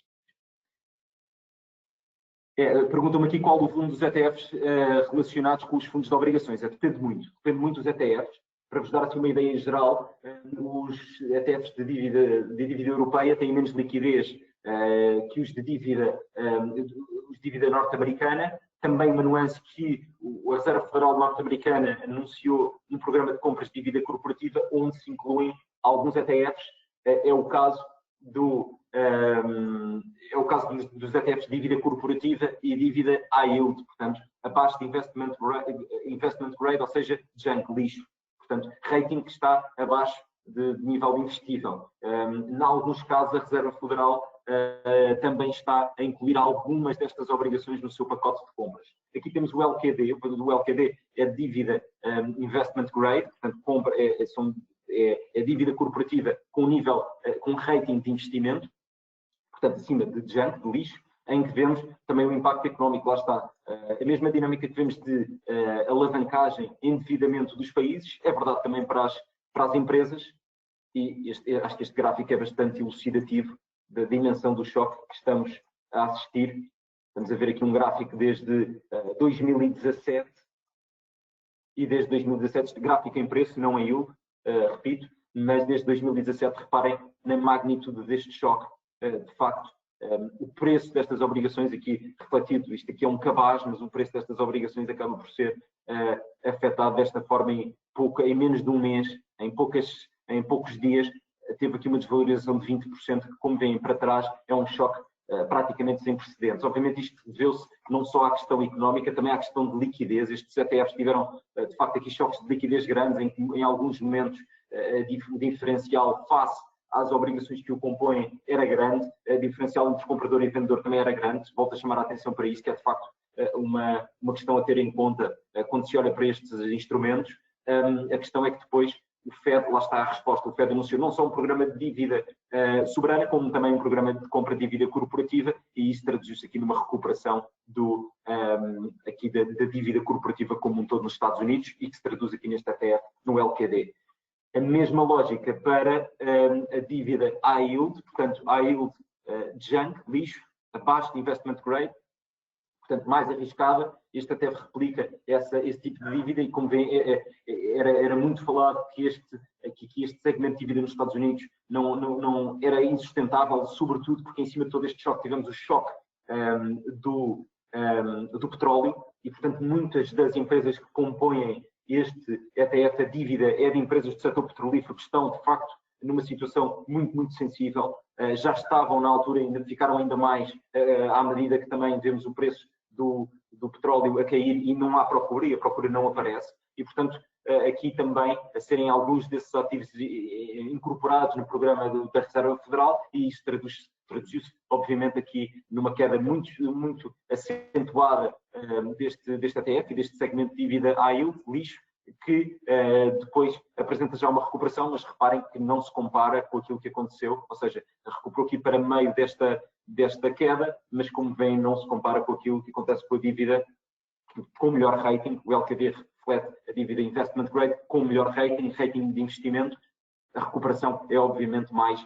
Perguntam-me aqui qual o volume dos ETFs relacionados com os fundos de obrigações. Depende muito dos ETFs. Para vos dar aqui uma ideia geral, os ETFs de dívida europeia têm menos liquidez que os de dívida norte-americana. Também uma nuance que a Reserva Federal norte-americana anunciou um programa de compras de dívida corporativa onde se incluem alguns ETFs. É o caso dos ETFs de dívida corporativa e dívida high yield, portanto, abaixo de investment grade, ou seja, junk, lixo. Portanto, rating que está abaixo de nível investível. Em alguns casos, a Reserva Federal também está a incluir algumas destas obrigações no seu pacote de compras. Aqui temos o LQD, o LQD é dívida investment grade, portanto, é dívida corporativa com nível, com rating de investimento, portanto, acima de junk, de lixo, em que vemos também o impacto económico, lá está. A mesma dinâmica que vemos de alavancagem, endividamento dos países, é verdade também para as empresas, e acho que este gráfico é bastante elucidativo da dimensão do choque que estamos a assistir. Estamos a ver aqui um gráfico desde 2017, e desde 2017, este gráfico em preço, não em yield, repito, mas desde 2017, reparem na magnitude deste choque. De facto, o preço destas obrigações, aqui refletido, isto aqui é um cabaz, mas o preço destas obrigações acaba por ser afetado desta forma em menos de um mês, em poucos dias, teve aqui uma desvalorização de 20%, que, como veem para trás, é um choque praticamente sem precedentes. Obviamente isto deveu-se não só à questão económica, também à questão de liquidez. Estes ETFs tiveram, de facto, aqui choques de liquidez grandes, em alguns momentos o diferencial face às obrigações que o compõem era grande, a diferencial entre comprador e vendedor também era grande. Volto a chamar a atenção para isso, que é de facto uma questão a ter em conta quando se olha para estes instrumentos. A questão é que depois o FED, lá está a resposta, o FED anunciou não só um programa de dívida soberana, como também um programa de compra de dívida corporativa, e isso traduziu-se aqui numa recuperação da dívida corporativa como um todo nos Estados Unidos, e que se traduz aqui neste ETF no LQD. A mesma lógica para a dívida high yield, portanto, high yield junk, lixo, abaixo de investment grade, portanto, mais arriscada. Este até replica esse tipo de dívida, e como vêem, era muito falado que este segmento de dívida nos Estados Unidos não era insustentável, sobretudo porque em cima de todo este choque tivemos o choque do petróleo, e portanto muitas das empresas que compõem este ETF, a dívida, é de empresas do setor petrolífero que estão, de facto, numa situação muito, muito sensível. Já estavam na altura, ainda ficaram ainda mais à medida que também vemos o preço do petróleo a cair e não há procura, e a procura não aparece. E, portanto, aqui também a serem alguns desses ativos incorporados no programa da Reserva Federal, e isso traduziu-se, obviamente, aqui numa queda muito, muito acentuada deste ETF e deste segmento de dívida high yield, lixo, que depois apresenta já uma recuperação, mas reparem que não se compara com aquilo que aconteceu, ou seja, recuperou aqui para meio desta queda, mas como veem, não se compara com aquilo que acontece com a dívida com melhor rating. O LQD reflete a dívida investment grade com melhor rating de investimento. A recuperação é obviamente mais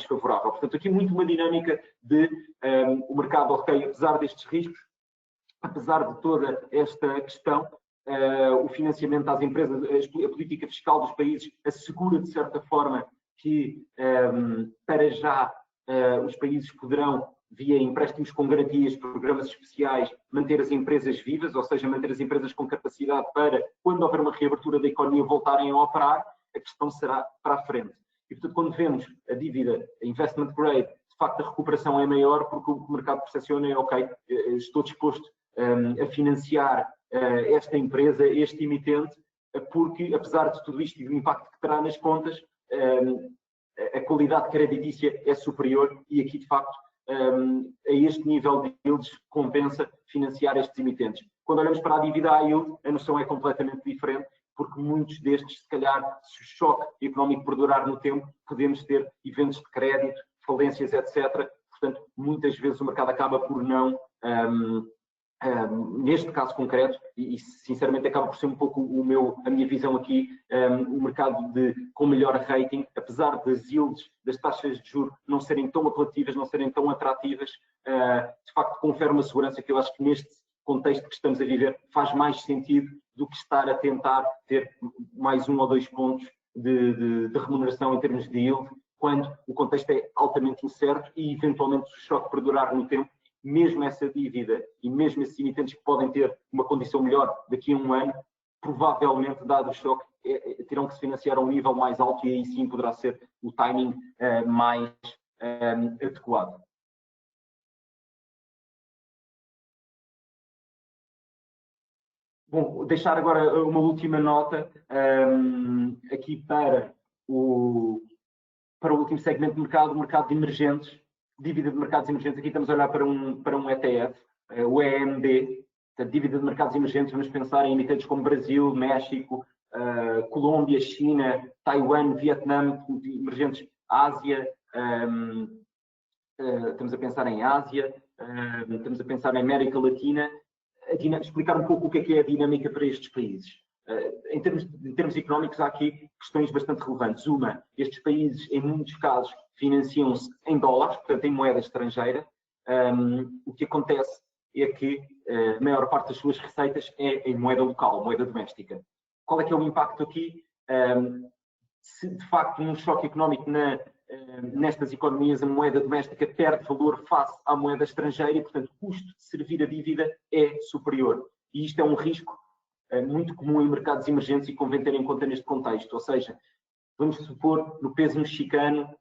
favorável. Portanto, aqui muito uma dinâmica de o mercado, ok, apesar destes riscos, apesar de toda esta questão, o financiamento às empresas, a política fiscal dos países assegura, de certa forma, que para já os países poderão, via empréstimos com garantias, programas especiais, manter as empresas vivas, ou seja, manter as empresas com capacidade para, quando houver uma reabertura da economia, voltarem a operar. A questão será para a frente. E, portanto, quando vemos a dívida, a investment grade, de facto a recuperação é maior, porque o mercado percepciona é, ok, estou disposto a financiar esta empresa, este emitente, porque, apesar de tudo isto e do impacto que terá nas contas, a qualidade credícia é superior, e aqui, de facto, a este nível de yields compensa financiar estes emitentes. Quando olhamos para a dívida high yield, a noção é completamente diferente, porque muitos destes, se calhar, se o choque económico perdurar no tempo, podemos ter eventos de crédito, falências, etc. Portanto, muitas vezes o mercado acaba por não, neste caso concreto, e sinceramente acaba por ser um pouco a minha visão aqui, o mercado com melhor rating, apesar das yields, das taxas de juros não serem tão apelativas, não serem tão atrativas, de facto confere uma segurança que eu acho que neste contexto que estamos a viver faz mais sentido do que estar a tentar ter mais 1 ou 2 pontos de remuneração em termos de yield, quando o contexto é altamente incerto e eventualmente se o choque perdurar no tempo, mesmo essa dívida e mesmo esses emitentes que podem ter uma condição melhor daqui a um ano, provavelmente, dado o choque, terão que se financiar a um nível mais alto e aí sim poderá ser o timing mais adequado. Bom, deixar agora uma última nota aqui para o último segmento de mercado, o mercado de emergentes, dívida de mercados emergentes. Aqui estamos a olhar para um ETF, o EMD, portanto, dívida de mercados emergentes. Vamos pensar em emitentes como Brasil, México, Colômbia, China, Taiwan, Vietnã, emergentes Ásia. Estamos a pensar em Ásia, estamos a pensar em América Latina. Explicar um pouco o que é a dinâmica para estes países. Em termos económicos, há aqui questões bastante relevantes. Uma, estes países, em muitos casos, financiam-se em dólares, portanto, em moeda estrangeira. O que acontece é que a maior parte das suas receitas é em moeda local, moeda doméstica. Qual é que é o impacto aqui? Se, de facto, num choque económico nestas economias, a moeda doméstica perde valor face à moeda estrangeira e, portanto, o custo de servir a dívida é superior. E isto é um risco muito comum em mercados emergentes e convém ter em conta neste contexto. Ou seja, vamos supor no peso mexicano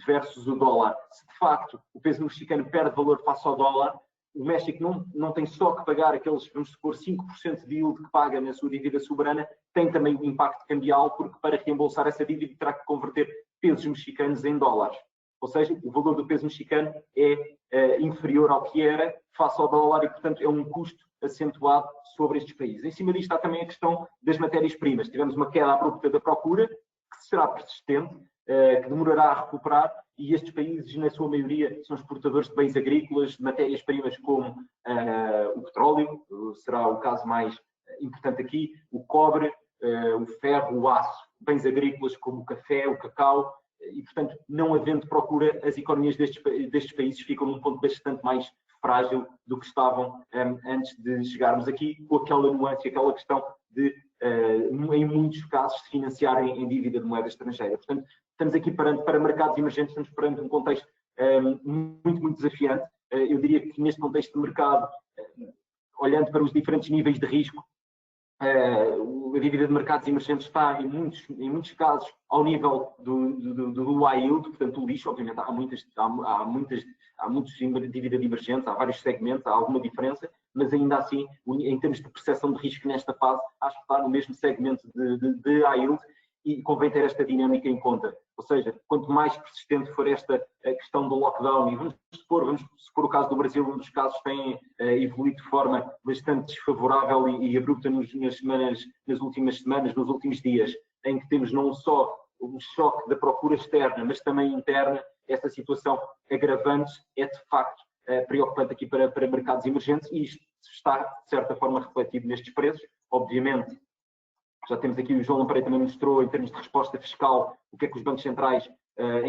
versus o dólar. Se, de facto, o peso mexicano perde valor face ao dólar, o México não tem só que pagar aqueles, vamos supor, 5% de yield que paga na sua dívida soberana, tem também o impacto cambial, porque para reembolsar essa dívida terá que converter pesos mexicanos em dólares. Ou seja, o valor do peso mexicano é inferior ao que era face ao dólar e, portanto, é um custo acentuado sobre estes países. Em cima disto está também a questão das matérias-primas. Tivemos uma queda abrupta da procura, que será persistente, que demorará a recuperar, e estes países, na sua maioria, são exportadores de bens agrícolas, de matérias-primas como o petróleo, será o caso mais importante aqui, o cobre, o ferro, o aço, bens agrícolas como o café, o cacau, e, portanto, não havendo procura, as economias destes países ficam num ponto bastante mais frágil do que estavam antes de chegarmos aqui, com aquela nuance, aquela questão de, em muitos casos, se financiarem em dívida de moeda estrangeira. Portanto, estamos aqui para mercados emergentes, estamos perante um contexto muito, muito desafiante. Eu diria que neste contexto de mercado, olhando para os diferentes níveis de risco, a dívida de mercados emergentes está, em muitos casos, ao nível do high yield, portanto, do lixo. Obviamente, há muitos dívida de emergentes, há vários segmentos, há alguma diferença, mas ainda assim, em termos de percepção de risco nesta fase, acho que está no mesmo segmento de high yield e convém ter esta dinâmica em conta. Ou seja, quanto mais persistente for esta questão do lockdown, e vamos supor o caso do Brasil, um dos casos tem evoluído de forma bastante desfavorável e abrupta nas últimas semanas, nos últimos dias, em que temos não só um choque da procura externa, mas também interna, essa situação agravante é de facto preocupante aqui para mercados emergentes, e isto está, de certa forma, refletido nestes preços. Obviamente, já temos aqui, o João Lampreia também mostrou, em termos de resposta fiscal, o que é que os bancos centrais,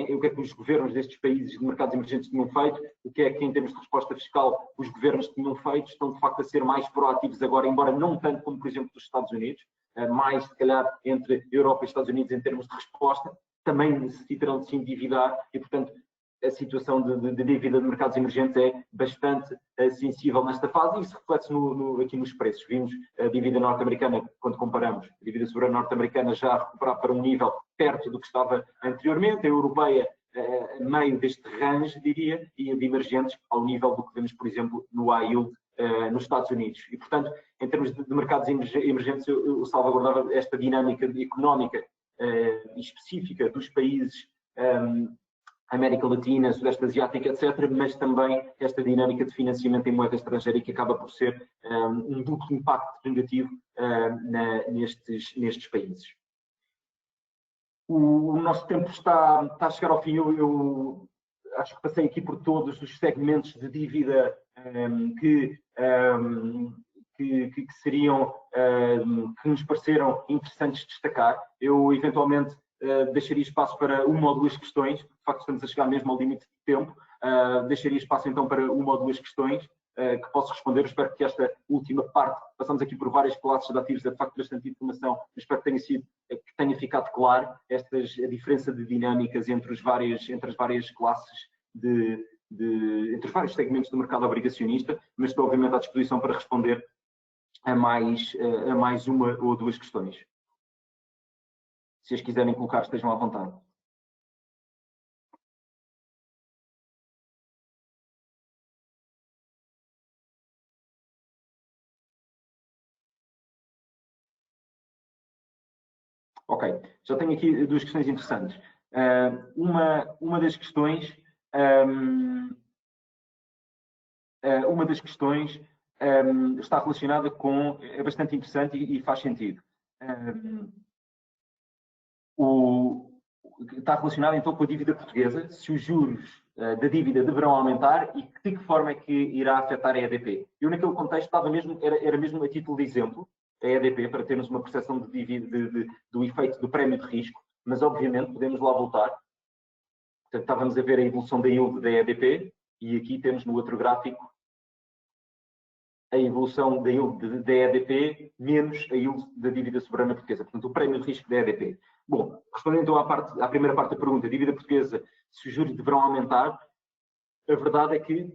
o que é que os governos destes países de mercados emergentes tinham feito, o que é que, em termos de resposta fiscal, os governos tinham feito. Estão, de facto, a ser mais proativos agora, embora não tanto como, por exemplo, dos Estados Unidos, mais, se calhar, entre Europa e Estados Unidos em termos de resposta, também necessitarão de se endividar e, portanto, a situação de dívida de mercados emergentes é bastante sensível nesta fase, e isso reflete-se aqui nos preços. Vimos a dívida norte-americana, quando comparamos, a dívida soberana norte-americana já a recuperar para um nível perto do que estava anteriormente, a europeia meio deste range, diria, e a de emergentes ao nível do que vemos, por exemplo, no high yield nos Estados Unidos. E, portanto, em termos de mercados emergentes, eu salvaguardava esta dinâmica económica específica dos países América Latina, Sudeste Asiático, etc., mas também esta dinâmica de financiamento em moeda estrangeira que acaba por ser um duplo impacto negativo nestes países. O nosso tempo está a chegar ao fim. Eu acho que passei aqui por todos os segmentos de dívida que seriam, que nos pareceram interessantes de destacar. Eu, eventualmente, deixaria espaço para uma ou duas questões, de facto estamos a chegar mesmo ao limite de tempo, deixaria espaço então para uma ou duas questões que posso responder. Eu espero que esta última parte, passamos aqui por várias classes de ativos, é de facto bastante informação, espero que tenha ficado claro a diferença de dinâmicas entre as várias classes, entre os vários segmentos do mercado obrigacionista, mas estou obviamente à disposição para responder a mais uma ou duas questões. Se as quiserem colocar, estejam à vontade. Ok, já tenho aqui duas questões interessantes. Uma das questões está relacionada com, é bastante interessante e faz sentido. Está relacionada então com a dívida portuguesa, se os juros da dívida deverão aumentar e de que forma é que irá afetar a EDP. Eu naquele contexto era mesmo a título de exemplo, a EDP, para termos uma percepção de dívida, do efeito do prémio de risco, mas obviamente podemos lá voltar. Portanto, estávamos a ver a evolução da yield da EDP e aqui temos no outro gráfico a evolução da yield da EDP menos a yield da dívida soberana portuguesa, portanto o prémio de risco da EDP. Bom, respondendo então à primeira parte da pergunta, a dívida portuguesa, se os juros deverão aumentar, a verdade é que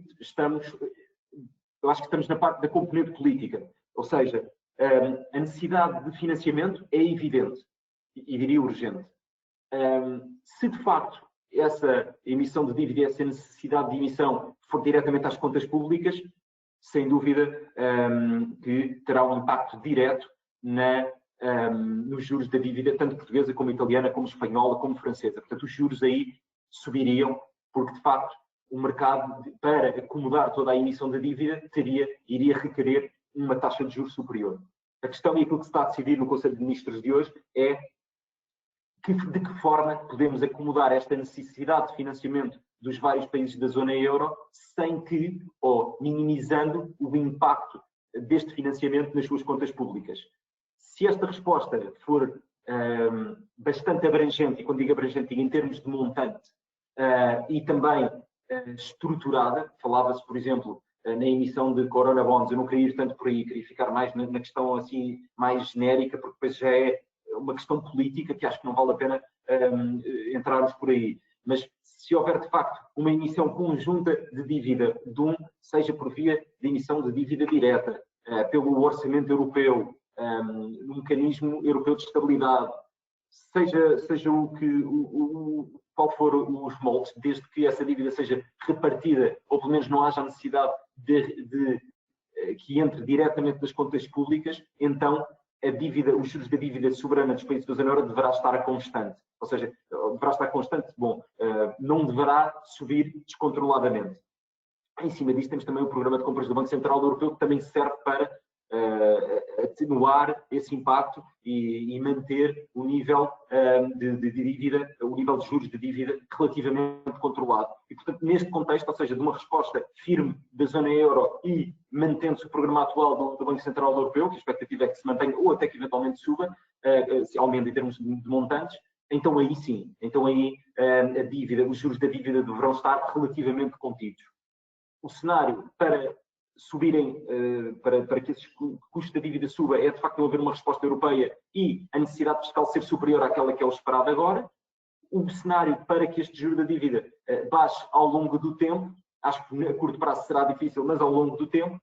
eu acho que estamos na parte da componente política, ou seja, a necessidade de financiamento é evidente e diria urgente. Se de facto essa emissão de dívida, essa necessidade de emissão for diretamente às contas públicas, sem dúvida que terá um impacto direto nos juros da dívida, tanto portuguesa como italiana, como espanhola, como francesa. Portanto, os juros aí subiriam, porque de facto o mercado, para acomodar toda a emissão da dívida, iria requerer uma taxa de juros superior. A questão e aquilo que se está a decidir no Conselho de Ministros de hoje é de que forma podemos acomodar esta necessidade de financiamento dos vários países da zona euro ou minimizando o impacto deste financiamento nas suas contas públicas. Se esta resposta for bastante abrangente, e quando digo abrangente, digo em termos de montante, e também estruturada, falava-se, por exemplo, na emissão de Corona Bonds, eu não queria ir tanto por aí, queria ficar mais na questão assim, mais genérica, porque depois já é uma questão política que acho que não vale a pena entrarmos por aí. Mas se houver, de facto, uma emissão conjunta de dívida, seja por via de emissão de dívida direta, pelo orçamento europeu, no mecanismo europeu de estabilidade, seja qual for os moldes, desde que essa dívida seja repartida, ou pelo menos não haja a necessidade que entre diretamente nas contas públicas, então os juros da dívida soberana dos países da zona euro deverá estar constante. Ou seja, deverá estar constante, não deverá subir descontroladamente. Em cima disto temos também o programa de compras do Banco Central Europeu, que também serve para atenuar esse impacto e manter o nível de dívida, o nível de juros de dívida relativamente controlado. E, portanto, neste contexto, ou seja, de uma resposta firme da zona euro e mantendo-se o programa atual do Banco Central Europeu, que a expectativa é que se mantenha ou até que eventualmente suba, se aumente em termos de montantes, então aí sim, os juros da dívida deverão estar relativamente contidos. O cenário para subirem, para que esse custo da dívida suba, é de facto não haver uma resposta europeia e a necessidade fiscal ser superior àquela que é o esperado agora. O cenário para que este juro da dívida baixe ao longo do tempo, acho que a curto prazo será difícil, mas ao longo do tempo,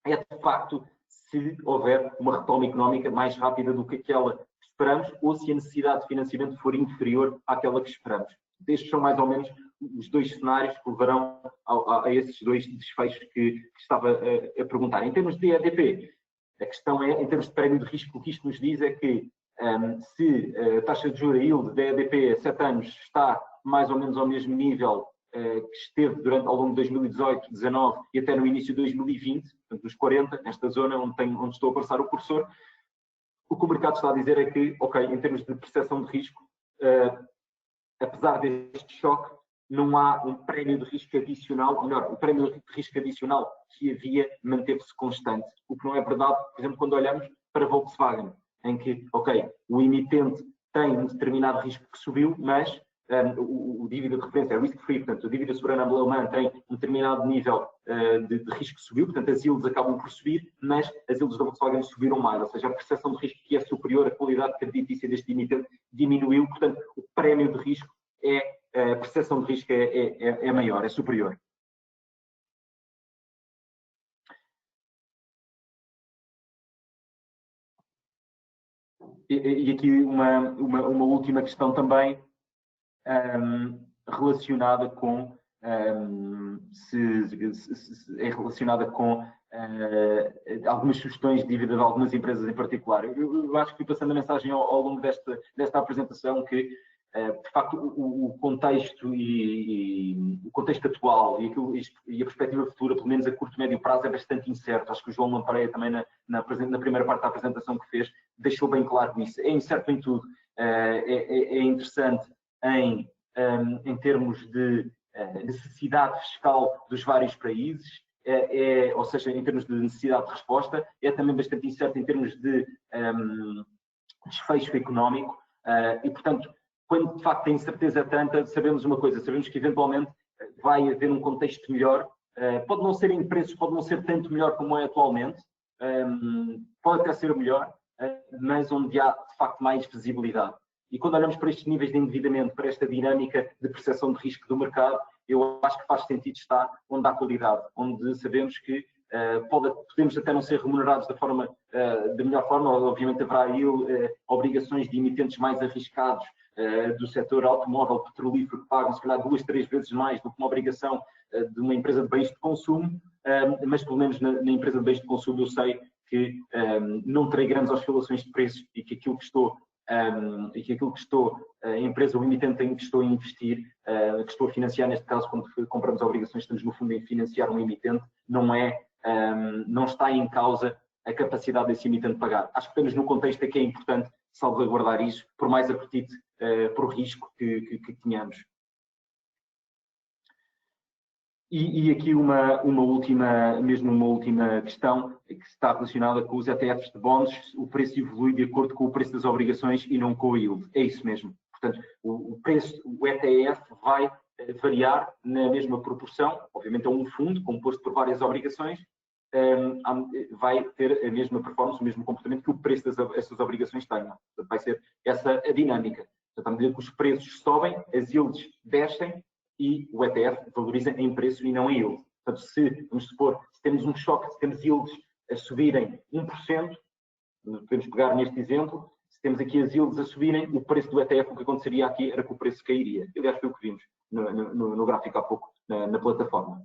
é de facto se houver uma retoma económica mais rápida do que aquela que esperamos ou se a necessidade de financiamento for inferior àquela que esperamos. Estes são mais ou menos os dois cenários que levarão a esses dois desfechos que estava a perguntar. Em termos de EDP, a questão é, em termos de prémio de risco, o que isto nos diz é que se a taxa de juros yield da EDP a 7 anos está mais ou menos ao mesmo nível que esteve ao longo de 2018, 2019 e até no início de 2020, portanto, nos 40, nesta zona onde estou a passar o cursor. O que o mercado está a dizer é que, ok, em termos de percepção de risco, apesar deste choque, não há um prémio de risco adicional, ou melhor, o prémio de risco adicional que havia manteve-se constante. O que não é verdade, por exemplo, quando olhamos para a Volkswagen, em que, ok, o emitente tem um determinado risco que subiu, mas o dívida de referência é risk-free, portanto, a dívida soberana alemã tem um determinado nível de risco que subiu, portanto, as yields acabam por subir, mas as yields da Volkswagen subiram mais, ou seja, a percepção de risco que é superior, a qualidade creditícia deste emitente diminuiu, portanto, o prémio de risco a percepção de risco é maior, é superior. E aqui uma última questão também relacionada com algumas sugestões de dívida de algumas empresas em particular. Eu acho que fui passando a mensagem ao longo desta apresentação que de facto o contexto o contexto atual e a perspectiva futura, pelo menos a curto e médio prazo, é bastante incerto. Acho que o João Lampreia também na primeira parte da apresentação que fez deixou bem claro isso. É incerto em tudo. É interessante em termos de necessidade fiscal dos vários países, ou seja, em termos de necessidade de resposta, é também bastante incerto em termos de desfecho económico e, portanto, quando de facto a incerteza é tanta, sabemos uma coisa, sabemos que eventualmente vai haver um contexto melhor, pode não ser em preços, pode não ser tanto melhor como é atualmente, pode até ser melhor, mas onde há de facto mais visibilidade. E quando olhamos para estes níveis de endividamento, para esta dinâmica de percepção de risco do mercado, eu acho que faz sentido estar onde há qualidade, onde sabemos que podemos até não ser remunerados da melhor forma, obviamente haverá aí obrigações de emitentes mais arriscados do setor automóvel, petrolífero, que pagam se calhar 2, 3 vezes mais do que uma obrigação de uma empresa de bens de consumo, mas pelo menos na empresa de bens de consumo eu sei que não terei grandes oscilações de preços e que aquilo que a empresa, o emitente em que estou a investir, que estou a financiar, neste caso, quando compramos obrigações, estamos no fundo a financiar um emitente, não está em causa a capacidade desse emitente pagar. Acho que estamos no contexto em que é importante salvaguardar isso, por mais apetite por risco que tenhamos. E aqui uma última questão que está relacionada com os ETFs de bónus. O preço evolui de acordo com o preço das obrigações e não com o yield. É isso mesmo. Portanto, o ETF vai variar na mesma proporção. Obviamente é um fundo composto por várias obrigações. Vai ter a mesma performance, o mesmo comportamento que o preço dessas obrigações tenham. Portanto, vai ser essa a dinâmica. Portanto, à medida que os preços sobem, as yields descem e o ETF valoriza em preço e não em yield. Portanto, vamos supor, se temos um choque, se temos yields a subirem 1%, podemos pegar neste exemplo, se temos aqui as yields a subirem, o preço do ETF, o que aconteceria aqui era que o preço cairia. Aliás, foi o que vimos no gráfico há pouco, na plataforma.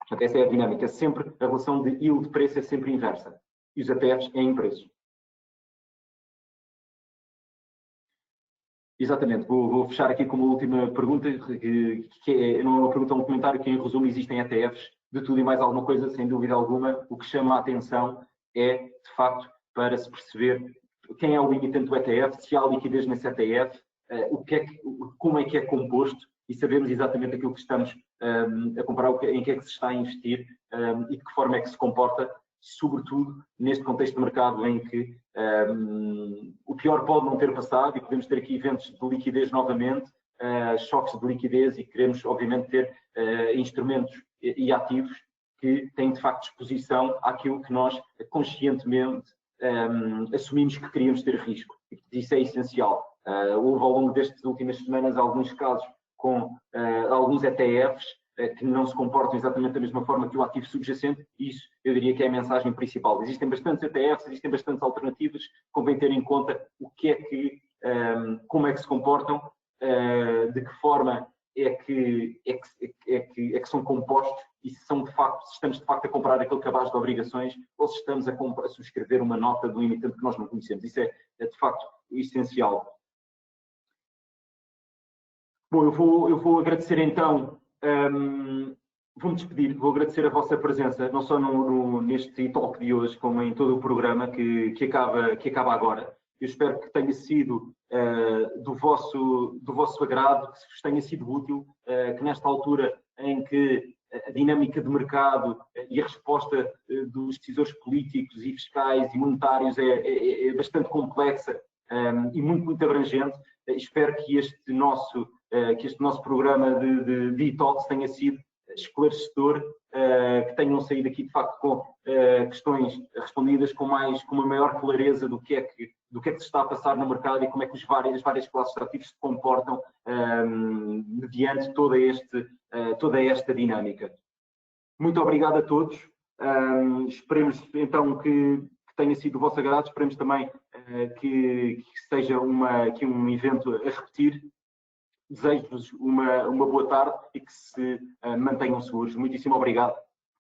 Portanto, essa é a dinâmica. Sempre a relação de yield-preço é sempre inversa. E os ETFs é em preço. Exatamente. Vou fechar aqui com uma última pergunta, que não é uma pergunta, é um comentário, que em resumo existem ETFs de tudo e mais alguma coisa, sem dúvida alguma. O que chama a atenção é, de facto, para se perceber quem é o emitente do ETF, se há liquidez nesse ETF, como é que é composto e sabemos exatamente aquilo que estamos a comprar, em que é que se está a investir e de que forma é que se comporta, sobretudo neste contexto de mercado em que o pior pode não ter passado e podemos ter aqui eventos de liquidez novamente, choques de liquidez, e queremos, obviamente, ter instrumentos e ativos que têm, de facto, exposição àquilo que nós conscientemente assumimos que queríamos ter risco. Isso é essencial. Houve, ao longo destas últimas semanas, alguns casos com alguns ETFs que não se comportam exatamente da mesma forma que o ativo subjacente, e isso eu diria que é a mensagem principal. Existem bastantes ETFs, existem bastantes alternativas, convém ter em conta como é que se comportam, de que forma é que são compostos e se estamos de facto a comprar aquele cabaz de obrigações ou se estamos a subscrever uma nota do emitente que nós não conhecemos. Isso é de facto essencial. Bom, eu vou agradecer então, vou-me despedir, vou agradecer a vossa presença, não só neste talk de hoje, como em todo o programa que acaba agora. Eu espero que tenha sido do vosso agrado, que vos tenha sido útil, que nesta altura em que a dinâmica de mercado e a resposta dos decisores políticos e fiscais e monetários é bastante complexa e muito abrangente, espero que este nosso programa de e-talks tenha sido esclarecedor, que tenham saído aqui de facto com questões respondidas com uma maior clareza do que é que se está a passar no mercado e como é que as várias classes de ativos se comportam mediante toda esta dinâmica. Muito obrigado a todos. Esperemos então que tenha sido do vosso agrado, esperemos também que seja aqui um evento a repetir. Desejo-vos uma boa tarde e que se mantenham seguros. Muitíssimo obrigado.